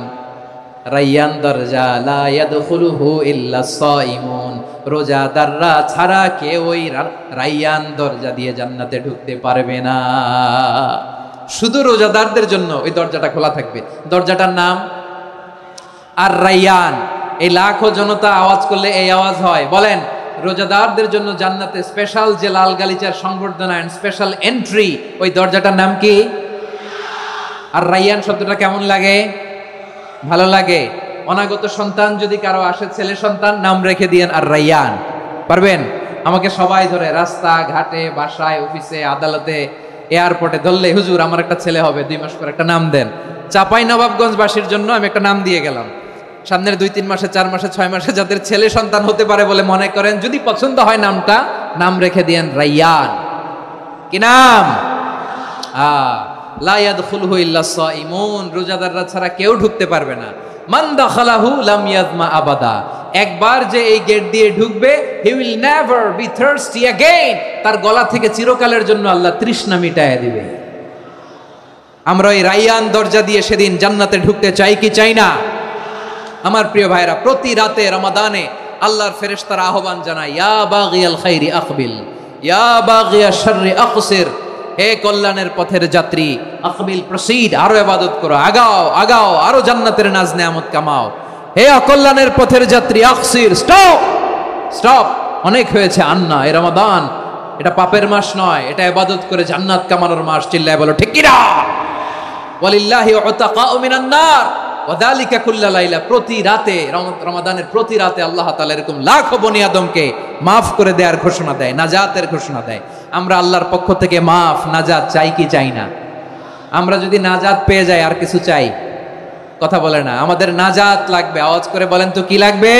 রায়্যান দরজা, লা ইয়াদখুলুহু ইল্লা সাইমুন, রোজাদাররা ছাড়া কেউ ওই রায়্যান দরজা দিয়ে জান্নাতে ঢুকতে পারবে না। শুধু রোজাদারদের জন্য ওই দরজাটা খোলা থাকবে। দরজাটার নাম আর-রায়্যান। এই লাখো জনতা আওয়াজ করলে এই আওয়াজ হয়। বলেন, রোজাদারদের জন্য জান্নাতে স্পেশাল যে লাল গালিচার সংবর্ধনা এন্ড স্পেশাল এন্ট্রি, ওই দরজাটার নাম কি? আর রাইয়ান শব্দটা কেমন লাগে? ভালো লাগে। অনাগত সন্তান যদি কারো আসে, ছেলে সন্তান, নাম রেখে দিয়েন আর রাইয়ান। পারবেন? আমাকে সবাই ধরে রাস্তা ঘাটে, বাসায়, অফিসে, আদালতে, এয়ারপোর্টে ধরলে, হুজুর আমার একটা ছেলে হবে, 2 মাস পর একটা নাম দেন। চাপাই নবাবগঞ্জবাসীর জন্য আমি একটা নাম দিয়ে গেলাম। সামনের 2-3 মাসে, 4 মাসে, 6 মাসে যাদের ছেলে সন্তান হতে পারে বলে মনে করেন, যদি পছন্দ হয় নামটা, নাম রেখে দিয়েন রাইয়ান। কি নাম? লা ইয়াদখুলহু ইল্লা সাইমুন, রোজাদাররা ছাড়া কেউ ঢুকতে পারবে না। মান দাখালাহু লাম ইয়াজমা আবাদা, একবার যে এই গেট দিয়ে ঢুকবে, he will never be thirsty again, তার গলা থেকে চিরকালের জন্য আল্লাহ তৃষ্ণা মিটায় দিবে। আমরা এই রাইয়ান দরজা দিয়ে সেদিন জান্নাতে ঢুকতে চাই কি চাই না? আমার প্রিয় ভাইরা, প্রতি রাতে রমাদানে আল্লাহর ফেরেশতারা আহ্বান জানায়, ইয়া বাগিয়াল খাইরি আকবিল, ইয়া বাগিয়াশ শাররি আকসির, হে কল্যাণের পথের যাত্রী, আকবিল প্রসিড, আরো ইবাদত করো, আগাও আগাও, আরো জান্নাতের নাজ নেয়ামত কামাও। হে অকল্যাণের পথের যাত্রী, আকসির, স্টপ স্টপ, অনেক হয়েছে। আন্না, এই রমাদান এটা পাপের মাস নয়, এটা ইবাদত করে জান্নাত কামানোর মাস। চিল্লায় বলো ঠিক কি না? ওয়ালিল্লাহি উতাকাউ মিনান নার ওয়া যালিকা কুল্লা লাইলা, প্রতি রাতে, রমাদানের প্রতি রাতে আল্লাহ তাআলা এরকম লাখো বনি আদমকে মাফ করে দেওয়ার ঘোষণা দেয়, নাজাতের ঘোষণা দেয়। আমরা আল্লাহর পক্ষ থেকে মাফ, নাজাত চাই কি চাই না? আমরা যদি নাজাত পেয়ে যাই আর কিছু চাই? কথা বলে না। আমাদের নাজাত লাগবে। আওয়াজ করে বলেন তো কি লাগবে?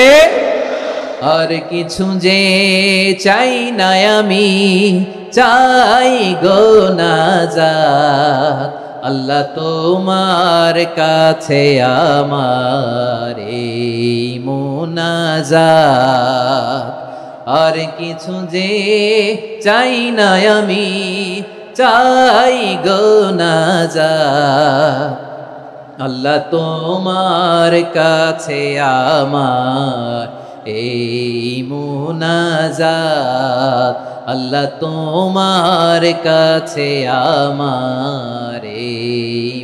আর কিছু যে চাই না আমি, চাই গো নাজাত, আল্লাহ তোমার কাছে আমার এই মুনাজাত। আর কিছু যে চাই না আমি, চাই গো নাজাত, আল্লাহ তোমার কাছে আমার এই মুনাজাত, আল্লাহ তোমার কাছে আমার এই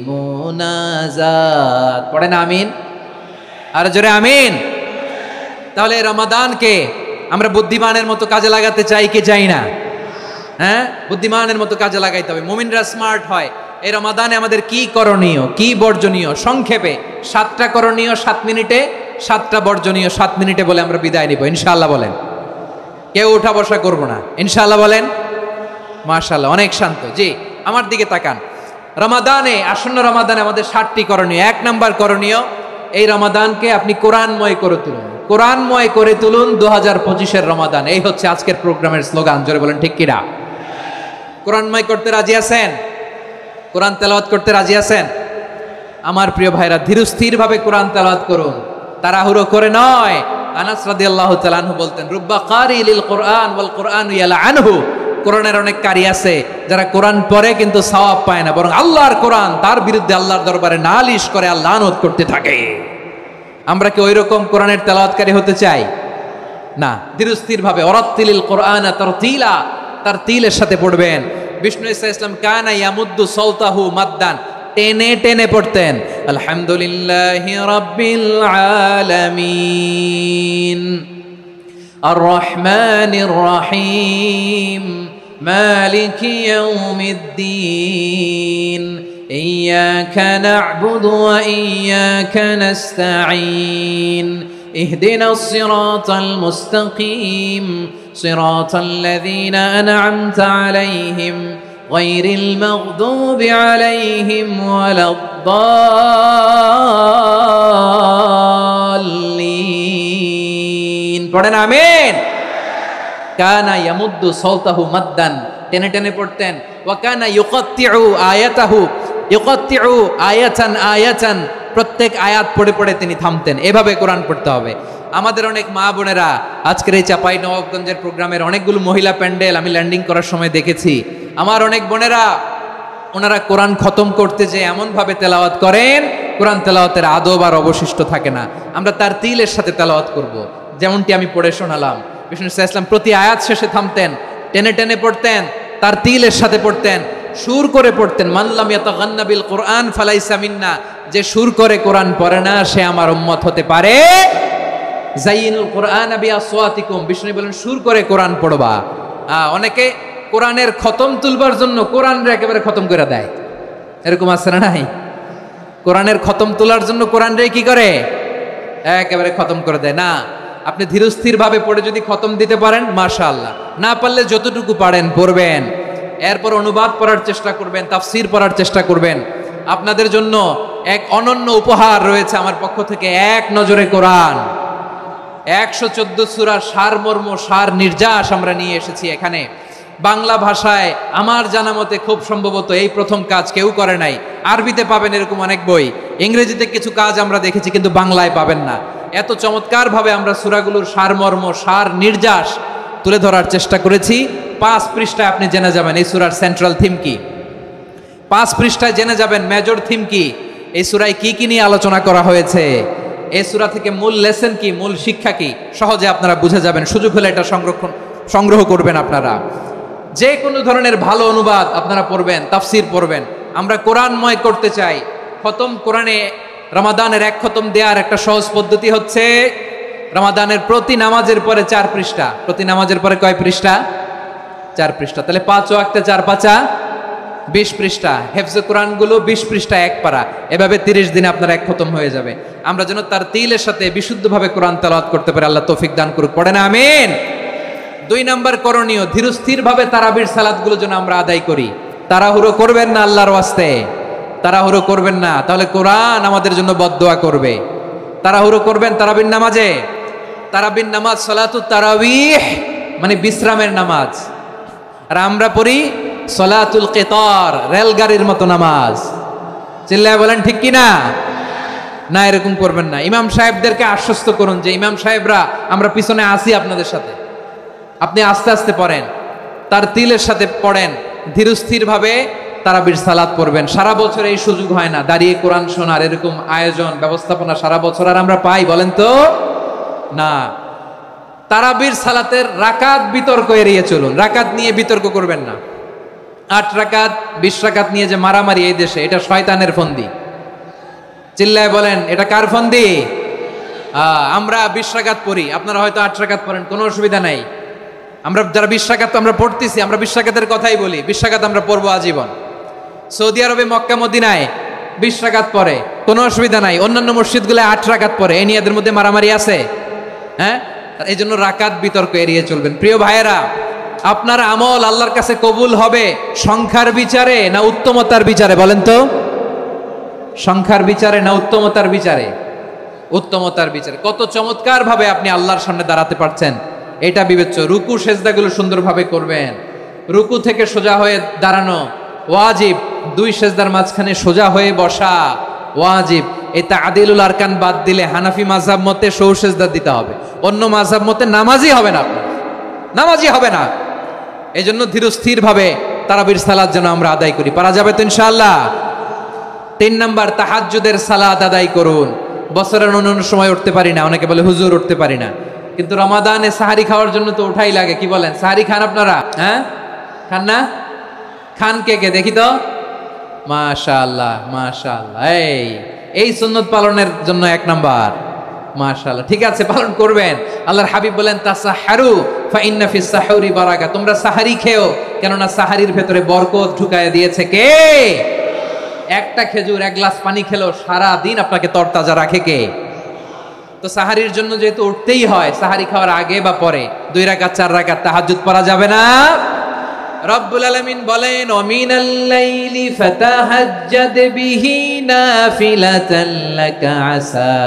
মুনাজাত। পড়েন আমিন, আর জোরে আমিন। তাহলে রমাদানকে আমরা বুদ্ধিমানের মতো কাজে লাগাতে চাই কি চাই না? হ্যাঁ, বুদ্ধিমানের মতো কাজে লাগাইতে হবে। মুমিনরা স্মার্ট হয়। এই রমাদানে আমাদের কি করণীয়, কি বর্জনীয়, সংক্ষেপে 7টা করণীয় 7 মিনিটে, 7টা বর্জনীয় 7 মিনিটে বলে আমরা বিদায় নিব ইনশাআল্লাহ। বলেন, কেউ উঠা বসা করবো না ইনশাআল্লাহ। বলেন মাশাআল্লাহ, অনেক শান্ত। জি, আমার দিকে তাকান। রমাদানে, আসন্ন রমাদানে আমাদের 7টি করণীয়। 1 নাম্বার করণীয়, এই রমাদানকে আপনি কোরআনময় করে তুলুন। কোরআনময় করে তুলুন 2025-এর রমাদান। এই হচ্ছে আজকের প্রোগ্রামের স্লোগান। জোরে বলেন ঠিক কিনা? কোরআনময় করতে রাজি আছেন? কোরআন তেলাওয়াত করতে রাজি আছেন? আমার প্রিয় ভাইরা, ধীরস্থির ভাবে কোরআন তেলাওয়াত করুন, তাড়াহুড়ো করে নয়। আনাস রাদিয়াল্লাহু তাআলা আনহু বলতেন, রুব্বা কারি লিল কোরআন ওয়াল কোরআনু ইয়ালআনহু, কোরআনের অনেক কারি আছে যারা কোরআন পড়ে কিন্তু সওয়াব পায় না, বরং আল্লাহর কোরআন তার বিরুদ্ধে আল্লাহর দরবারে নালিশ করে আর লানত করতে থাকে। আমরা কি ওইরকম কোরআনের তেলাওয়াতকারী হতে চাই? না। ধীরস্থির ভাবে, ওয়ারাত্তিলিল কোরআনা তারতিলা, তারতিলের সাথে পড়বেন। বিষ্ণু ইসা ইসলাম কানা ইয়ামুদ্দু সাওতাহু মাদ্দান, টেনে টেনে পড়তেন। আলহামদুলিল্লাহি রাব্বিল আলামিন আর রহমানির রহিম মালিকি ইয়াউমিদ্দিন ইয়্যাকা না'বুদু ওয়া ইয়্যাকা নাস্তাঈন ইহদিনাস সিরাতাল মুস্তাকিম সিরাতাল লাযীনা আন'আমতা আলাইহিম গায়রিল মাগদুবি আলাইহিম ওয়ালাদ-দাল্লিন। পড়েন আমিন। কানা ইয়ামুদ্দু সাওতাহু মাদ্দান, টেনে টেনে পড়তেন। ওয়া কানা ইউকাত্তিউ আয়াতাহু, ইউকাত্তিউ আয়াতান আয়াতান, প্রত্যেক আয়াত পড়ে পড়ে তিনি থামতেন। এভাবে কোরআন পড়তে হবে। আমাদের অনেক মা বোনেরা, আজকের এই চাপাই নবাবগঞ্জের প্রোগ্রামের অনেকগুলো মহিলা প্যান্ডেল আমি ল্যান্ডিং করার সময় দেখেছি। আমার অনেক বোনেরা, ওনারা কোরআন খতম করতে যে এমন ভাবে তেলাওয়াত করেন, কোরআন তেলাওয়াতের আদব আর অবশিষ্ট থাকে না। আমরা তার তিলের সাথে তেলাওয়াত করব, যেমনটি আমি পড়ে শোনালাম। বিষ্ণু ইসলাম প্রতি আয়াত শেষে থামতেন, টেনে টেনে পড়তেন, তার তিলের সাথে পড়তেন, সুর করে পড়তেন। মাল্লাম ইয়াতাগান্না বিল কোরআন ফালাইসা মিন্না, যে সুর করে কোরআন পড়ে না সে আমার উম্মত হতে পারে। জাইনুল কোরআন বিআসওয়াতিকুম, বিষ্ণু বলেন সুর করে কোরআন পড়বা। অনেকে কোরআনের খতম তুলবার জন্য কোরআনরে একেবারে খতম করে দেয়, এরকম আছে না নাই? কোরআনের খতম তোলার জন্য কোরআন রে কি করে একেবারে খতম করে দেয় না। আপনি ধীরস্থির ভাবে পড়ে যদি খতম দিতে পারেন মাশাআল্লাহ, না পারলে যতটুকু পারেন পড়বেন, এরপর অনুবাদ পড়ার চেষ্টা করবেন, তাফসির পড়ার চেষ্টা করবেন। আপনাদের জন্য এক অনন্য উপহার রয়েছে আমার পক্ষ থেকে, এক নজরে কোরআন 114 সূরার সারমর্ম সার নির্যাস আমরা নিয়ে এসেছি এখানে বাংলা ভাষায়। আমার জানা মতে খুব সম্ভবত এই প্রথম কাজ কেউ করে নাই। আরবিতে পাবেন এরকম অনেক বই, ইংরেজিতে কিছু কাজ আমরা দেখেছি, কিন্তু বাংলায় পাবেন না। এত চমৎকার ভাবে আমরা সূরাগুলোর সারমর্ম সার নির্যাস তুলে ধরার চেষ্টা করেছি। 5 পৃষ্ঠায় আপনি জেনে যাবেন এই সূরার সেন্ট্রাল থিম কি, 5 পৃষ্ঠায় জেনে যাবেন মেজর থিম কি, এই সূরায় কি কি নিয়ে আলোচনা করা হয়েছে, এই সূরা থেকে মূল লেসন কি, মূল শিক্ষা কি, সহজে আপনারা বুঝে যাবেন। সুযোগ হলে এটা সংগ্রহ করবেন। আপনারা যে কোনো ধরনের ভালো অনুবাদ আপনারা পড়বেন, তাফসির পড়বেন। আমরা কোরআনময় করতে চাই। খতম কোরআনে রমাদানের 1 খতম দেওয়ার একটা সহজ পদ্ধতি হচ্ছে রমাদানের প্রতি নামাজের পরে 4 পৃষ্ঠা, প্রতি নামাজের পরে কয় পৃষ্ঠা? 4 পৃষ্ঠা। তাহলে 5 ওয়াক্তে 4 পাঁচা 20 পৃষ্ঠা। হেফজে কোরআন গুলো 20 পৃষ্ঠা 1 পারা, এভাবে 30 দিনে আপনার 1 খতম হয়ে যাবে। আমরা যেন তার তিলের সাথে বিশুদ্ধভাবে কোরআন তেলাওয়াত করতে পারি, আল্লাহ তৌফিক দান করুক। পড়েন আমিন। 2 নাম্বার করণীয়, ধীরস্থির ভাবে তারাবির সালাতগুলো যেন আমরা আদায় করি। তাড়াহুড়ো করবেন না আল্লাহর ওয়াস্তে, তাড়াহুড়ো করবেন না, তাহলে কোরআন আমাদের জন্য বদদোয়া করবে। তাড়াহুড়ো করবেন তারাবির নামাজে। তারাবির নামাজ সালাতুত তারাবিহ মানে বিশ্রামের নামাজ, আর আমরা পড়ি সালাতুল কিতার, রেলগাড়ির মতো নামাজ। চিল্লায় বলেন ঠিক কি না? না, এরকম করবেন না। ইমাম সাহেবদেরকে আশ্বস্ত করুন যে ইমাম সাহেবরা আমরা পিছনে আসি আপনাদের সাথে, আপনি আস্তে আস্তে পড়েন, তার তিলের সাথে পড়েন, ধীরস্থির ভাবে তারাবির সালাত পড়বেন। সারা বছর এই সুযোগ হয় না দাঁড়িয়ে কোরআন শোনার, এরকম আয়োজন ব্যবস্থাপনা সারা বছর আর আমরা পাই বলেন তো না। তারাবির সালাতের রাকাত বিতর্ক এড়িয়ে চলুন, রাকাত নিয়ে বিতর্ক করবেন না। 8 রাকাত 20 রাকাত নিয়ে যে মারামারি এই দেশে, এটা শয়তানের ফন্দি। চিল্লায় বলেন এটা কার ফন্দি? আমরা 20 রাকাত পড়ি, আপনারা হয়তো 8 রাকাত পড়েন, কোনো অসুবিধা নাই। আমরা যারা 20 রাকাত আমরা পড়তেছি, আমরা 20 রাকাতের কথাই বলি, 20 রাকাত আমরা পড়বো আজীবন। সৌদি আরবে মক্কা মদিনায় 20 রাকাত পড়ে, কোনো অসুবিধা নাই। অন্যান্য মসজিদগুলো 8 রাকাত পড়ে, এই নিয়ে এদের মধ্যে মারামারি আছে? হ্যাঁ, এই জন্য রাকাত বিতর্ক এড়িয়ে চলবেন। প্রিয় ভাইয়েরা, আপনার আমল আল্লাহর কাছে কবুল হবে সংখ্যার বিচারে না উত্তমতার বিচারে বলেন তো? সংখ্যার বিচারে না উত্তমতার বিচারে? উত্তমতার বিচারে। কত চমৎকার ভাবে আপনি আল্লাহর সামনে দাঁড়াতে পারছেন এটা বিবেচ্য। রুকু সেজদাগুলো সুন্দরভাবে করবেন, রুকু থেকে সোজা হয়ে দাঁড়ানো ওয়াজিব, 2 সেজদার মাঝখানে সোজা হয়ে বসা ওয়াজিব। এই তা'দিলুল আরকান বাদ দিলে হানাফি মাযহাব মতে সৌ সেজদা দিতে হবে, অন্য মাযহাব মতে নামাজই হবে না, আপনার নামাজই হবে না। এই জন্য ধীরস্থির ভাবে তারাবির সালাত যেন আমরা আদায় করি। পারা যাবে তো ইনশাআল্লাহ? 3 নাম্বার, তাহাজ্জুদের সালাত আদায় করুন। বছরের অন্য সময় উঠতে পারি না, অনেকে বলে হুজুর উঠতে পারি না, কিন্তু রমাদানে সাহারি খাওয়ার জন্য তো ওঠাই লাগে। কি বলেন, সাহারি খান আপনারা? হ্যাঁ, খান না? খান কে কে দেখি তো? মাশাআল্লাহ মাশাআল্লাহ। এই সুন্নত পালনের জন্য 1 নাম্বার। মাশাআল্লাহ, ঠিক আছে, পালন করবেন। আল্লাহর হাবিব বলেন তাসাহারু ফা ইন্না ফিস সাহুরি বারাকা, তোমরা সাহারি খেও, কেননা সাহারির ভেতরে বরকত ঢুকায় দিয়েছে কে? একটা খেজুর 1 গ্লাস পানি খেলো সারা দিন আপনাকে তরতাজা রাখে কে? তো সাহারির জন্য যেহেতু উঠতেই হয়, সাহারি খাওয়ার আগে বা পরে 2 রাকাত 4 রাকাত তাহাজ্জুদ পড়া যাবে না? রব্বুল আলামিন বলেন ওয়ামিনাল লাইলি ফাতাহাজ্জাদ বিহি নাফিলাতান লাকা আসা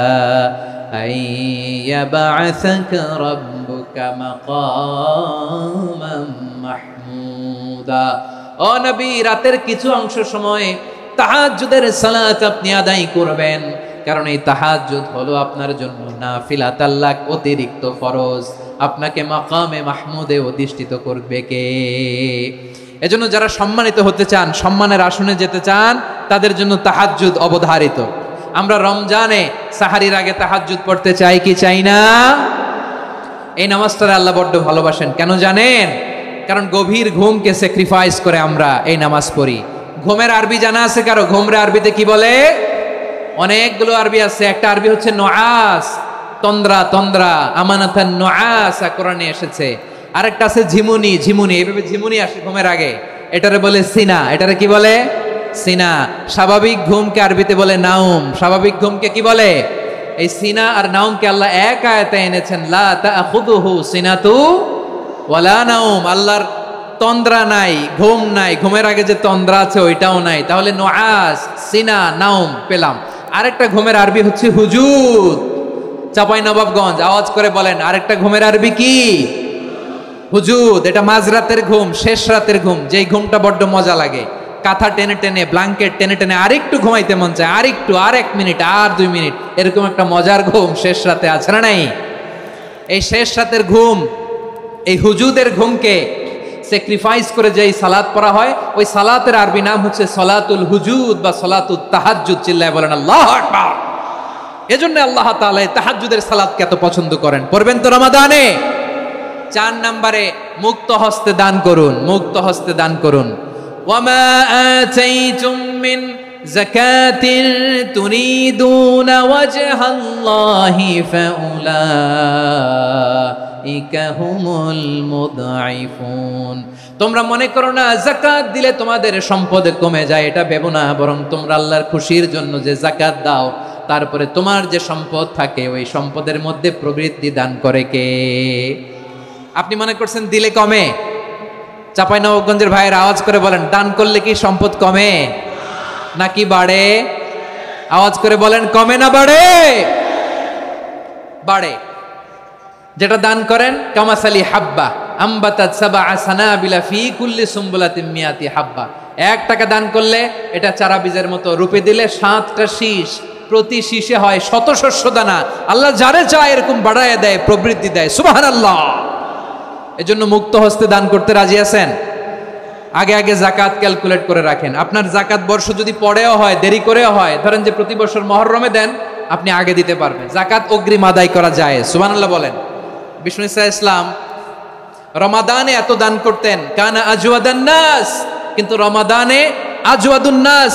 আইয়াবআসাকা রাব্বুকা মাকামান মাহমুদা। ও নবী, রাতের কিছু অংশ সময় তাহাজ্জুদের সালাত আপনি আদায় করবেন, কারণ এই তাহাজ্জুদ হলো আপনার জন্য নাফিলাতাল লাক, অতিরিক্ত ফরজ। আপনাকে মাকামে মাহমুদে অধিষ্ঠিত করবে কে? এজন্য যারা সম্মানিত হতে চান, সম্মানের আসনে যেতে চান, তাদের জন্য তাহাজ্জুদ অবধারিত। আমরা রমজানে সাহারির আগে তাহাজ্জুদ পড়তে চাই কি চাই না? এই নামাজটা আল্লাহ বড্ড ভালোবাসেন, কেন জানেন? কারণ গভীর ঘুমকে স্যাক্রিফাইস করে আমরা এই নামাজ পড়ি। ঘুমের আরবি জানা আছে কারো? ঘুমরে আরবিতে কি বলে? অনেকগুলো আরবি আছে। একটা আরবি হচ্ছে নুআস, তন্দ্রা তন্দ্রা, আমানাতান নুআসা কোরআনে এসেছে। আরেকটা আছে ঝিমুনি, ঝিমুনি, এইভাবে ঝিমুনি আসে ঘুমের আগে, এটারে বলে সিনা। এটারে কি বলে? সিনা। স্বাভাবিক ঘুমকে আরবিতে বলে নাউম। স্বাভাবিক ঘুমকে কি বলে? এই সিনা আর নাউমকে আল্লাহ এক আয়াতে এনেছেন, লা তাখুযুহু সিনাতু ওয়ালা নাউম। আল্লাহর তন্দ্রা নাই, ঘুম নাই, ঘুমের আগে যে তন্দ্রা আছে ওইটাও নাই। তাহলে নুআস, সিনা, নাউম পেলাম। আরেকটা ঘুমের আরবি হচ্ছে হুজুদ। চাঁপাইনবাবগঞ্জ আওয়াজ করে বলেন, আরেকটা ঘুমের আরবি কি? হুজুদ। এটা মাঝরাতের ঘুম, শেষ রাতের ঘুম, যেই ঘুমটা বড্ড মজা লাগে। কাঁথা টেনে টেনে, ব্ল্যাঙ্কেট টেনে টেনে আরেকটু ঘুমাইতে মন চায়, আরেকটু, আর 1 মিনিট, আর 2 মিনিট, এরকম একটা মজার ঘুম শেষ রাতে আছে না নাই? এই শেষ রাতের ঘুম, এই হুজুদের ঘুমকে স্যাক্রিফাইস করে যেই সালাত পড়া হয়, ওই সালাতের আরবি নাম হচ্ছে সলাতুল হুজুদ বা সলাতুত তাহাজ্জুদ। চিল্লায় বলেন আল্লাহু আকবার। এজন্য আল্লাহ তাআলা তাহাজ্জুদের সালাতকে এত পছন্দ করেন। পড়বেন তো রমাদানে। 4 নম্বরে মুক্ত হস্তে দান করুন, মুক্ত হস্তে দান করুন। ওয়ামা আতাইতুম মিন যাকাতিন তুরিদুনা ওয়াজহাল্লাহি ফাউলাইকা হুমুল মুদঈফুন। তোমরা মনে করো না যাকাত দিলে তোমাদের সম্পদ কমে যায়, এটা ভেবো না। বরং তোমরা আল্লাহর খুশির জন্য যে যাকাত দাও, তারপরে তোমার যে সম্পদ থাকে ওই সম্পদের মধ্যে প্রবৃদ্ধি দান করে কে? আপনি মনে করছেন দিলে কমে? চাঁপাইনবাবগঞ্জের ভাইয়ের আওয়াজ করে বলেন, দান করলে কি সম্পদ কমে নাকি বাড়ে? আওয়াজ করে বলেন, কমে না বাড়ে? বাড়ে। যেটা দান করেন, কামাসালি হাব্বা আম্বাতাত সাবআ সানাবিলা ফি কুল্লি সুম্বুলাতিন মিয়াতি হাব্বা। 1 টাকা দান করলে এটা চারা বীজের মতো, রূপে দিলে 7টা শীষ, প্রতি শীষে হয় 100 শস্য দানা। আল্লাহ যারে চায় এরকম বাড়ায় দেয়, প্রবৃদ্ধি দেয়। সুবহানাল্লাহ। এজন্য মুক্ত হস্তে দান করতে রাজি আছেন? আগে আগে যাকাত ক্যালকুলেট করে রাখেন। আপনার যাকাত বর্ষ যদি পরেও হয়, দেরি করেও হয়, ধরেন যে প্রতি বছর মুহররমে দেন, আপনি আগে দিতে পারবেন। যাকাত অগ্রিম আদায় করা যায়। সুবহানাল্লাহ বলেন। বিষ্ণু ইসা ইসলাম রমাদানে এত দান করতেন, কানা আজওয়াদান নাস। কিন্তু রমাদানে আজওয়াদুন নাস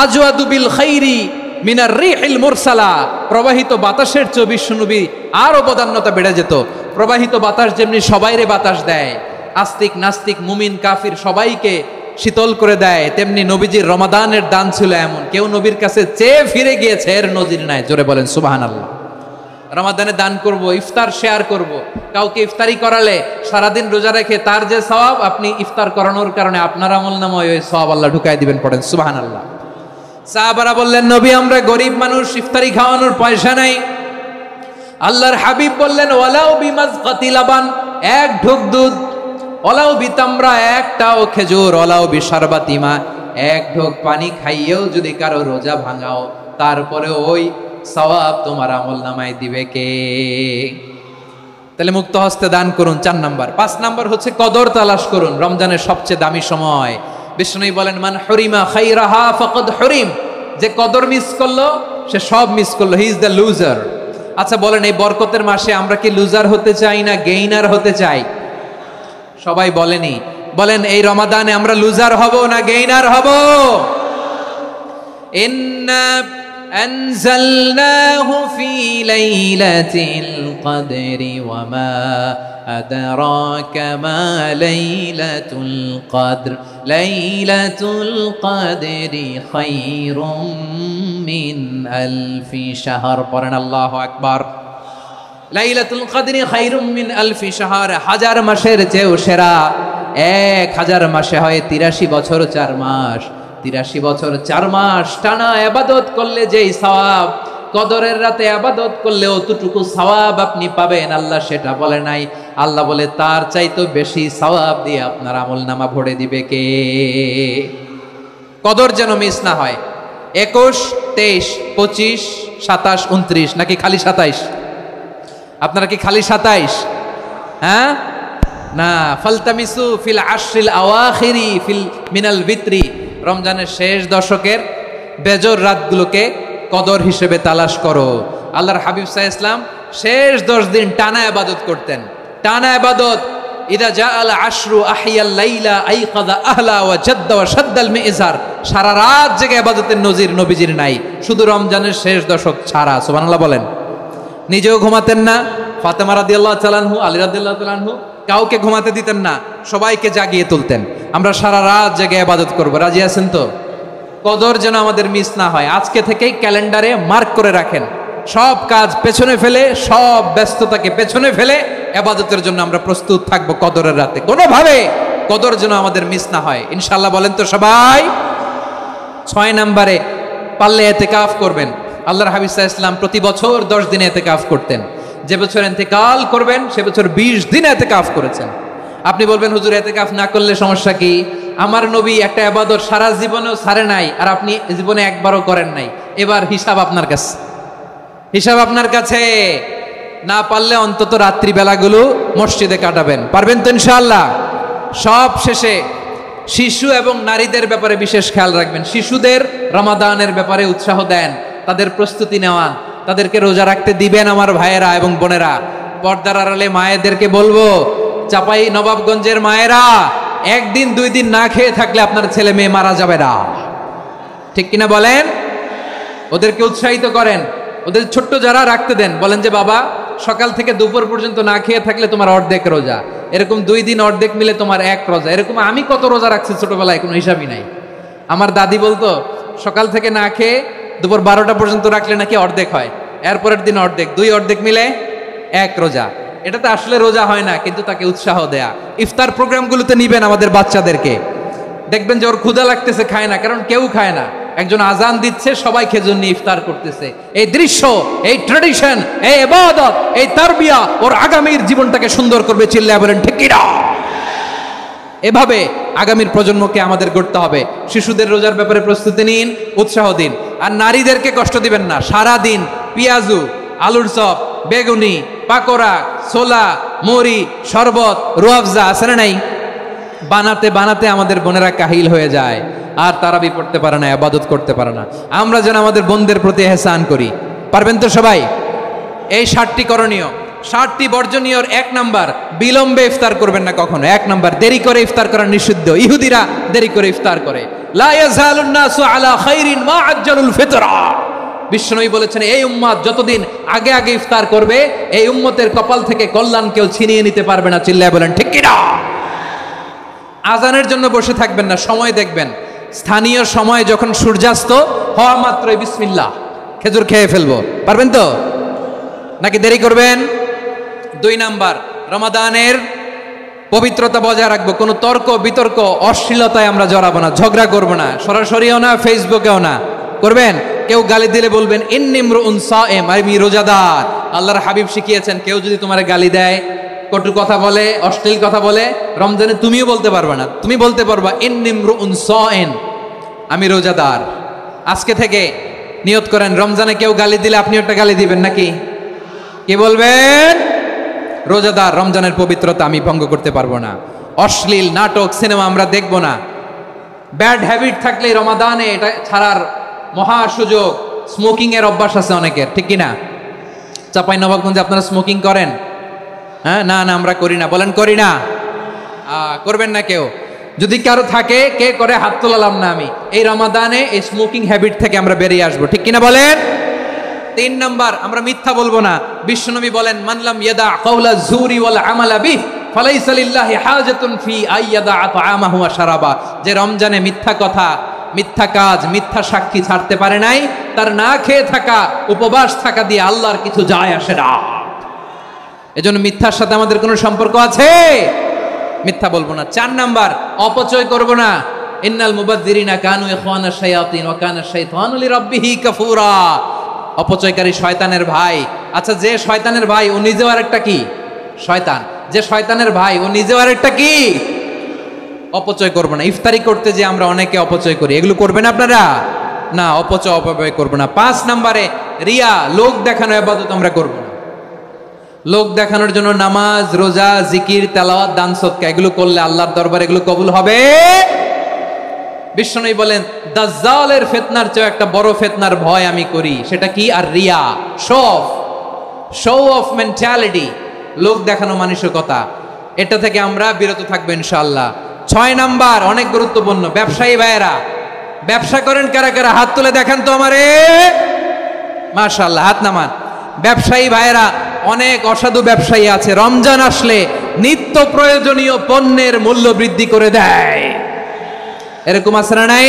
আজওয়াদু বিল খাইরি মিনার রিহিল মুরসালা। প্রবাহিত বাতাসের চেয়ে বিশ্বনবী আরো বদান্যতা বেড়ে যেত। প্রবাহিত বাতাস যেমনি সবাইরে বাতাস দেয়, আস্তিক নাস্তিক মুমিন কাফির সবাইকে শীতল করে দেয়, তেমনি নবীজির রমাদানের দান ছিল এমন, কেউ নবীর কাছে চেয়ে ফিরে গিয়েছে এর নজির নাই। জোরে বলেন সুবহানাল্লাহ। রমাদানে দান করব, ইফতার শেয়ার করব। কাউকে ইফতারি করালে সারাদিন রোজা রেখে তার যে সওয়াব, আপনি ইফতার করানোর কারণে আপনার আমলনামায় ওই সওয়াব আল্লাহ ঢুকাই দিবেন। পড়েন সুবহানাল্লাহ। সাহাবারা বললেন, নবী আমরা গরিব মানুষ, ইফতারি খাওয়ানোর পয়সা নাই। আল্লাহর হাবিব বললেন, ওয়ালাউ বিমাজকাতি লাবান, 1 ঢোক দুধ, ওয়ালাউ বিতামরা, 1টাও খেজুর, ওয়ালাউ বিশারবাতিমা, 1 ঢোক পানি খাইয়েও যদি কারো রোজা ভাঙাও, তারপরে ওই সওয়াব তোমার আমলনামায় দিবে কে? তাহলে মুক্ত হস্তে দান করুন, 4 নাম্বার। 5 নাম্বার হচ্ছে কদর তালাশ করুন। রমজানের সবচেয়ে দামি সময়। বিষ্ণু বলেন, মান হুরিমা খাইরাহা ফাকাদ হুরিম। যে কদর মিস করলো সে সব মিস করলো, হি ইজ দ্য লুজার। আচ্ছা বলেন, এই বরকতের মাসে আমরা কি লুজার হতে চাই না গেইনার হতে চাই? সবাই বলেনি, বলেন এই রমাদানে আমরা লুজার হব না গেইনার হব? ইন্না আনজালনাহু ফি লাইলাতিল কদরি ওয়া মা আদরাকা মা লাইলাতুল কদর লাইলাতুল কদরি খায়রুম মিন আলফি শাহর। পড়েন আল্লাহু আকবার। লাইলাতুল কদরি খায়রুম মিন আলফি শাহর, 1000 মাসের চেয়েও সেরা। 1000 মাসে হয় 83 বছর 4 মাস। 83 বছর 4 মাস টানা ইবাদত করলে যেই সওয়াব, কদরের রাতে ইবাদত করলে অতটুকু সওয়াব আপনি পাবেন, আল্লাহ সেটা বলে নাই। আল্লাহ বলে তার চাইতে বেশি সওয়াব দিয়ে আপনার আমলনামা ভরে দিবে কে? কদর যেন মিস না হয়। 21, 23, 25, 27, 29 নাকি খালি 27? আপনারা কি খালি 27? হ্যাঁ না, ফালতামিসু ফিল আশরিল আওয়াখিরি ফিল মিনাল ভিতরি। রমজানের শেষ দশকের বেজর রাতগুলোকে কদর হিসেবে তালাশ করো। আল্লাহর হাবিব সাল্লাল্লাহু আলাইহি ওয়াসাল্লাম শেষ 10 দিন টানা ইবাদত করতেন, টানা ইবাদত। ইদা জাআল আশরু আহিয়াল লাইলা আইকাযা আহলা ওয়া জাদ্দা ওয়া শাদ্দাল মিজার। সারা রাত জেগে ইবাদতের নজির নবীজির নাই, শুধু রমজানের শেষ দশক ছাড়া। সুবহানাল্লাহ বলেন। নিজেও ঘুমাতেন না। ফাতেমা রাদিয়াল্লাহু তাআলা আনহু, আলী রাদিয়াল্লাহু তাআলা আনহু কাউকে ঘুমাতে দিতেন না, সবাইকে জাগিয়ে তুলতেন। আমরা সারা রাত জেগে ইবাদত করব, রাজি আছেন তো? কদর যেন আমাদের মিস না হয়। আজকে থেকেই ক্যালেন্ডারে মার্ক করে রাখেন, সব কাজ পেছনে ফেলে, সব ব্যস্ততাকে পেছনে ফেলে ইবাদতের জন্য আমরা প্রস্তুত থাকবো কদরের রাতে। কোনোভাবে কদর যেন আমাদের মিস না হয়, ইনশাআল্লাহ। বলেন তো সবাই। 6 নম্বরে পারলে ইতিকাফ করবেন। আল্লাহর হাবিব সাল্লাল্লাহু আলাইহি ওয়াসাল্লাম প্রতি বছর 10 দিন ইতিকাফ করতেন। যে বছর ইন্তেকাল করবেন সে বছর 20 দিন ইতিকাফ করেছেন। আপনি বলবেন হুজুর ইতিকাফ না করলে সমস্যা কি? আমার নবী একটা ইবাদত সারা জীবনেও ছাড়ে নাই, আর আপনি জীবনে একবারও করেন নাই। এবার হিসাব আপনার কাছে, হিসাব আপনার কাছে। না পারলে অন্তত রাত্রি বেলাগুলো মসজিদে কাটাবেন, পারবেন তো ইনশাআল্লাহ। সব শেষে শিশু এবং নারীদের ব্যাপারে বিশেষ খেয়াল রাখবেন। শিশুদের রমাদানের ব্যাপারে উৎসাহ দেন, তাদের প্রস্তুতি নেওয়ান, তাদেরকে রোজা রাখতে দিবেন। আমার ভাইয়েরা এবং বোনেরা, পর্দার আড়ালে মায়েদেরকে বলবো, চাপাই নবাবগঞ্জের মায়েরা, 1 দিন 2 দিন না খেয়ে থাকলে আপনার ছেলে মেয়ে মারা যাবে না, ঠিক কিনা বলেন? ওদেরকে উৎসাহিত করেন, ওদের ছোট্ট যারা রাখতে দেন, বলেন যে বাবা সকাল থেকে দুপুর পর্যন্ত না খেয়ে থাকলে তোমার অর্ধেক রোজা, এরকম 2 দিন অর্ধেক মিলে তোমার 1 রোজা। এরকম আমি কত রোজা রাখছি ছোটবেলায় কোনো হিসাবই নাই। আমার দাদি বলতো সকাল থেকে না খেয়ে দুপুর 12টা পর্যন্ত রাখলে নাকি অর্ধেক হয়, এরপরের দিন অর্ধেক, 2 অর্ধেক মিলে 1 রোজা। এটা তো আসলে রোজা হয় না, কিন্তু তাকে উৎসাহ দেয়া। ইফতার প্রোগ্রামগুলোতে নিবেন আমাদের বাচ্চাদেরকে, দেখবেন যে ওর ক্ষুধা লাগতেছে, খায় না, কারণ কেউ খায় না। একজন আজান দিচ্ছে, সবাই খেজুর নিয়ে ইফতার করতেছে। এই দৃশ্য, এই ট্র্যাডিশন, এই ইবাদত, এই তারবিয়া ওর আগামীর জীবনটাকে সুন্দর করবে। চিল্লায়া বলেন ঠিক কি না? এভাবে আগামীর প্রজন্মকে আমাদের গড়তে হবে। শিশুদের রোজার ব্যাপারে প্রস্তুতি নিন, উৎসাহ দিন। আর নারীদেরকে কষ্ট দিবেন না। সারা দিন পেঁয়াজু, আলুর চপ, বেগুনি, পাকোড়া, ছোলা, মুড়ি, শরবত, রুয়াফজা আছে না নাই, বানাতে বানাতে আমাদের বোনেরা কাহিল হয়ে যায়, আর তারাবি পড়তে পারে না, ইবাদত করতে পারে না। আমরা যেন আমাদের বোনদের প্রতি ইহসান করি, পারবেন তো সবাই? এই 7টি করণীয়, 7টি বর্জনীয়। 1 নাম্বার, বিলম্বে ইফতার করবেন না কখনো। 1 নাম্বার, দেরি করে ইফতার করা নিষিদ্ধ। ইহুদিরা দেরি করে ইফতার করে। লা ইয়াজালুন নাসু আলা খাইরিন মা আজ্জালুল ফিতরা। বিশ্বনবী বলেছেন, এই উম্মত যতদিন আগে আগে ইফতার করবে, এই উম্মতের কপাল থেকে কল্যাণ কেউ ছিনিয়ে নিতে পারবে না। চিল্লায় বলেন ঠিক কি না? আজানের জন্য বসে থাকবেন না, সময় দেখবেন। স্থানীয় সময় যখন সূর্যাস্ত হওয়া মাত্রই বিসমিল্লাহ, খেজুর খেয়ে ফেলবো, পারবেন তো? নাকি দেরি করবেন? 2 নাম্বার, রমাদানের পবিত্রতা বজায় রাখবো। কোনো তর্ক বিতর্ক অশ্লীলতায় আমরা জড়াবো না, ঝগড়া করবো না, সরাসরিও না, ফেসবুকেও না। করবেন? কেউ গালি দিলে বলবেন ইন্নী ইমরুউন সায়েম, আমি রোজাদার। আল্লাহর হাবিব শিখিয়েছেন, কেউ যদি তোমার গালি দেয়, কটু কথা বলে, অশ্লীল কথা বলে, রমজানে তুমিও বলতে পারবে না। তুমি বলতে পারবা ইন্নী ইমরুউন সায়েম, আমি রোজাদার। আজকে থেকে নিয়ত করেন, রমজানে কেউ গালি দিলে আপনি একটা গালি দিবেন নাকি? কি বলবেন? রোজাদার, রমজানের পবিত্রতা আমি ভঙ্গ করতে পারবো না। অশ্লীল নাটক, সিনেমা আমরা দেখবো না। ব্যাড হ্যাবিট থাকলে রমাদানে এটা ছাড়ার মহা সুযোগ। স্মোকিং এর অভ্যাস আছে অনেকের, ঠিক কিনা? চাপাই নবাবগঞ্জে আপনারা স্মোকিং করেন? হ্যাঁ, না না আমরা করি না। বলেন করি না? করবেন না কেউ? যদি কারো থাকে, কে করে হাত তোলালাম না আমি। এই রমাদানে এই স্মোকিং হ্যাবিট থেকে আমরা বেরিয়ে আসবো, ঠিক কিনা বলেন? 3 নাম্বার, আমরা মিথ্যা বলবো না। বিশ্বনবী বলেন, মানলাম ইয়াদা কাওলা যুরি ওয়াল আমালা বিহি ফালাইসা লিল্লাহি হাজাতুন ফি আইয়াদা তাআমাহু ওয়া শারাবা। যে রমজানে মিথ্যা কথা, মিথ্যা কাজ, মিথ্যা সাক্ষী ছাড়তে পারে নাই, তার না খেয়ে থাকা, উপবাস থাকা দিয়ে আল্লাহর কিছু যায় আসে না। এজন্য মিথ্যার সাথে আমাদের কোনো সম্পর্ক আছে? মিথ্যা বলবো না। 4 নাম্বার, অপচয় করব না। ইন্নাল মুবাযযিরিনা কানু ইখওয়ানাশ শায়াতিন ওয়া কানাশ শাইতানু লিরাব্বিহি কাফুরা। অপচয়কারী শয়তানের ভাই। আচ্ছা, যে শয়তানের ভাই ও নিজেও আরেকটা কি? শয়তান। যে শয়তানের ভাই ও নিজেও আরেকটা কি? অপচয় করব না। ইফতারি করতে যে আমরা অনেকে অপচয় করি, এগুলো করবেন আপনারা? না, অপব্যয় করব না। 5 নম্বরে, রিয়া, লোক দেখানো ইবাদত আমরা করব না। লোক দেখানোর জন্য নামাজ, রোজা, জিকির, তেলাওয়াত, দান সদকা এগুলো করলে আল্লাহর দরবারে এগুলো কবুল হবে। বিশ্বনবী বলেন, দাজ্জালের ফিতনার চেয়ে একটা বড় ফিতনার ভয় আমি করি, সেটা কি? আর রিয়া, শো অফ মেন্টালিটি, লোক দেখানো মানসিকতা। এটা থেকে আমরা বিরত থাকবো ইনশাআল্লাহ। 6 নাম্বার, অনেক গুরুত্বপূর্ণ। ব্যবসায়ী ভাইয়েরা, ব্যবসা করেন কারা কারা? হাত তুলে দেখান তো আমারে। মাশাআল্লাহ, হাত নামান। ব্যবসায়ী ভাইয়েরা, অনেক অসাধু ব্যবসায়ী আছে, রমজান আসলে নিত্য প্রয়োজনীয় পণ্যের মূল্য বৃদ্ধি করে দেয়। এরকম আছে না নাই?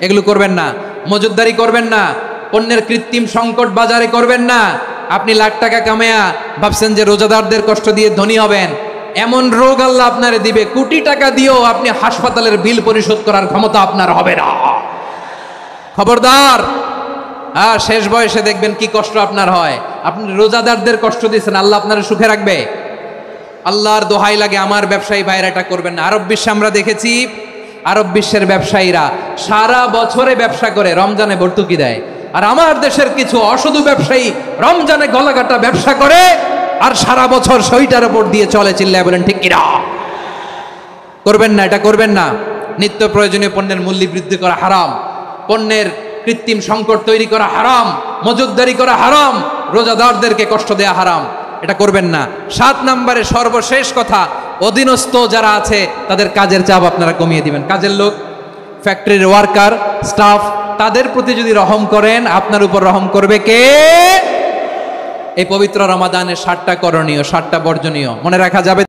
এগুলো করবেন না। মজুতদারি করবেন না, পণ্যের কৃত্রিম সংকট বাজারে করবেন না। আপনি লাখ টাকা কামায়া ভাবছেন যে রোজাদারদের কষ্ট দিয়ে ধনী হবেন, এমন রোগ আল্লাহ আপনারে দিবে, কোটি টাকা দিয়েও আপনি হাসপাতালের বিল পরিশোধ করার ক্ষমতা আপনার হবে না। খবরদার। আর শেষ বয়সে দেখবেন কি কষ্ট আপনার হয়। আপনি রোজাদারদের কষ্ট দিয়েছেন, আল্লাহ আপনার সুখে রাখবে? আল্লাহর দোহাই লাগে আমার ব্যবসায়ী ভাইরা এটা করবেন না। আরব বিশ্বে আমরা দেখেছি, আরব বিশ্বের ব্যবসায়ীরা সারা বছরে ব্যবসা করে, রমজানে ভর্তুকি দেয়। আর আমার দেশের কিছু অসাধু ব্যবসায়ী রমজানে গলাকাটা ব্যবসা করে আর সারা বছর সইটার উপর দিয়ে চলে। চিল্লায় বলেন ঠিক কিনা? করবেন না, এটা করবেন না। নিত্য প্রয়োজনীয় পণ্যের মূল্য বৃদ্ধি করা হারাম, পণ্যের কৃত্রিম সংকট তৈরি করা হারাম, মজুতদারি করা হারাম, রোজাদারদেরকে কষ্ট দেয়া হারাম, এটা করবেন না। 7 নম্বরে সর্বশেষ কথা, অধীনস্থ যারা আছে তাদের কাজের চাপ আপনারা কমিয়ে দিবেন। কাজের লোক, ফ্যাক্টরির ওয়ার্কার, স্টাফ, তাদের প্রতি যদি রহম করেন, আপনার উপর রহম করবে কে? এই পবিত্র রমাদানের 7টা করণীয়, 7টা বর্জনীয় মনে রাখা যাবে।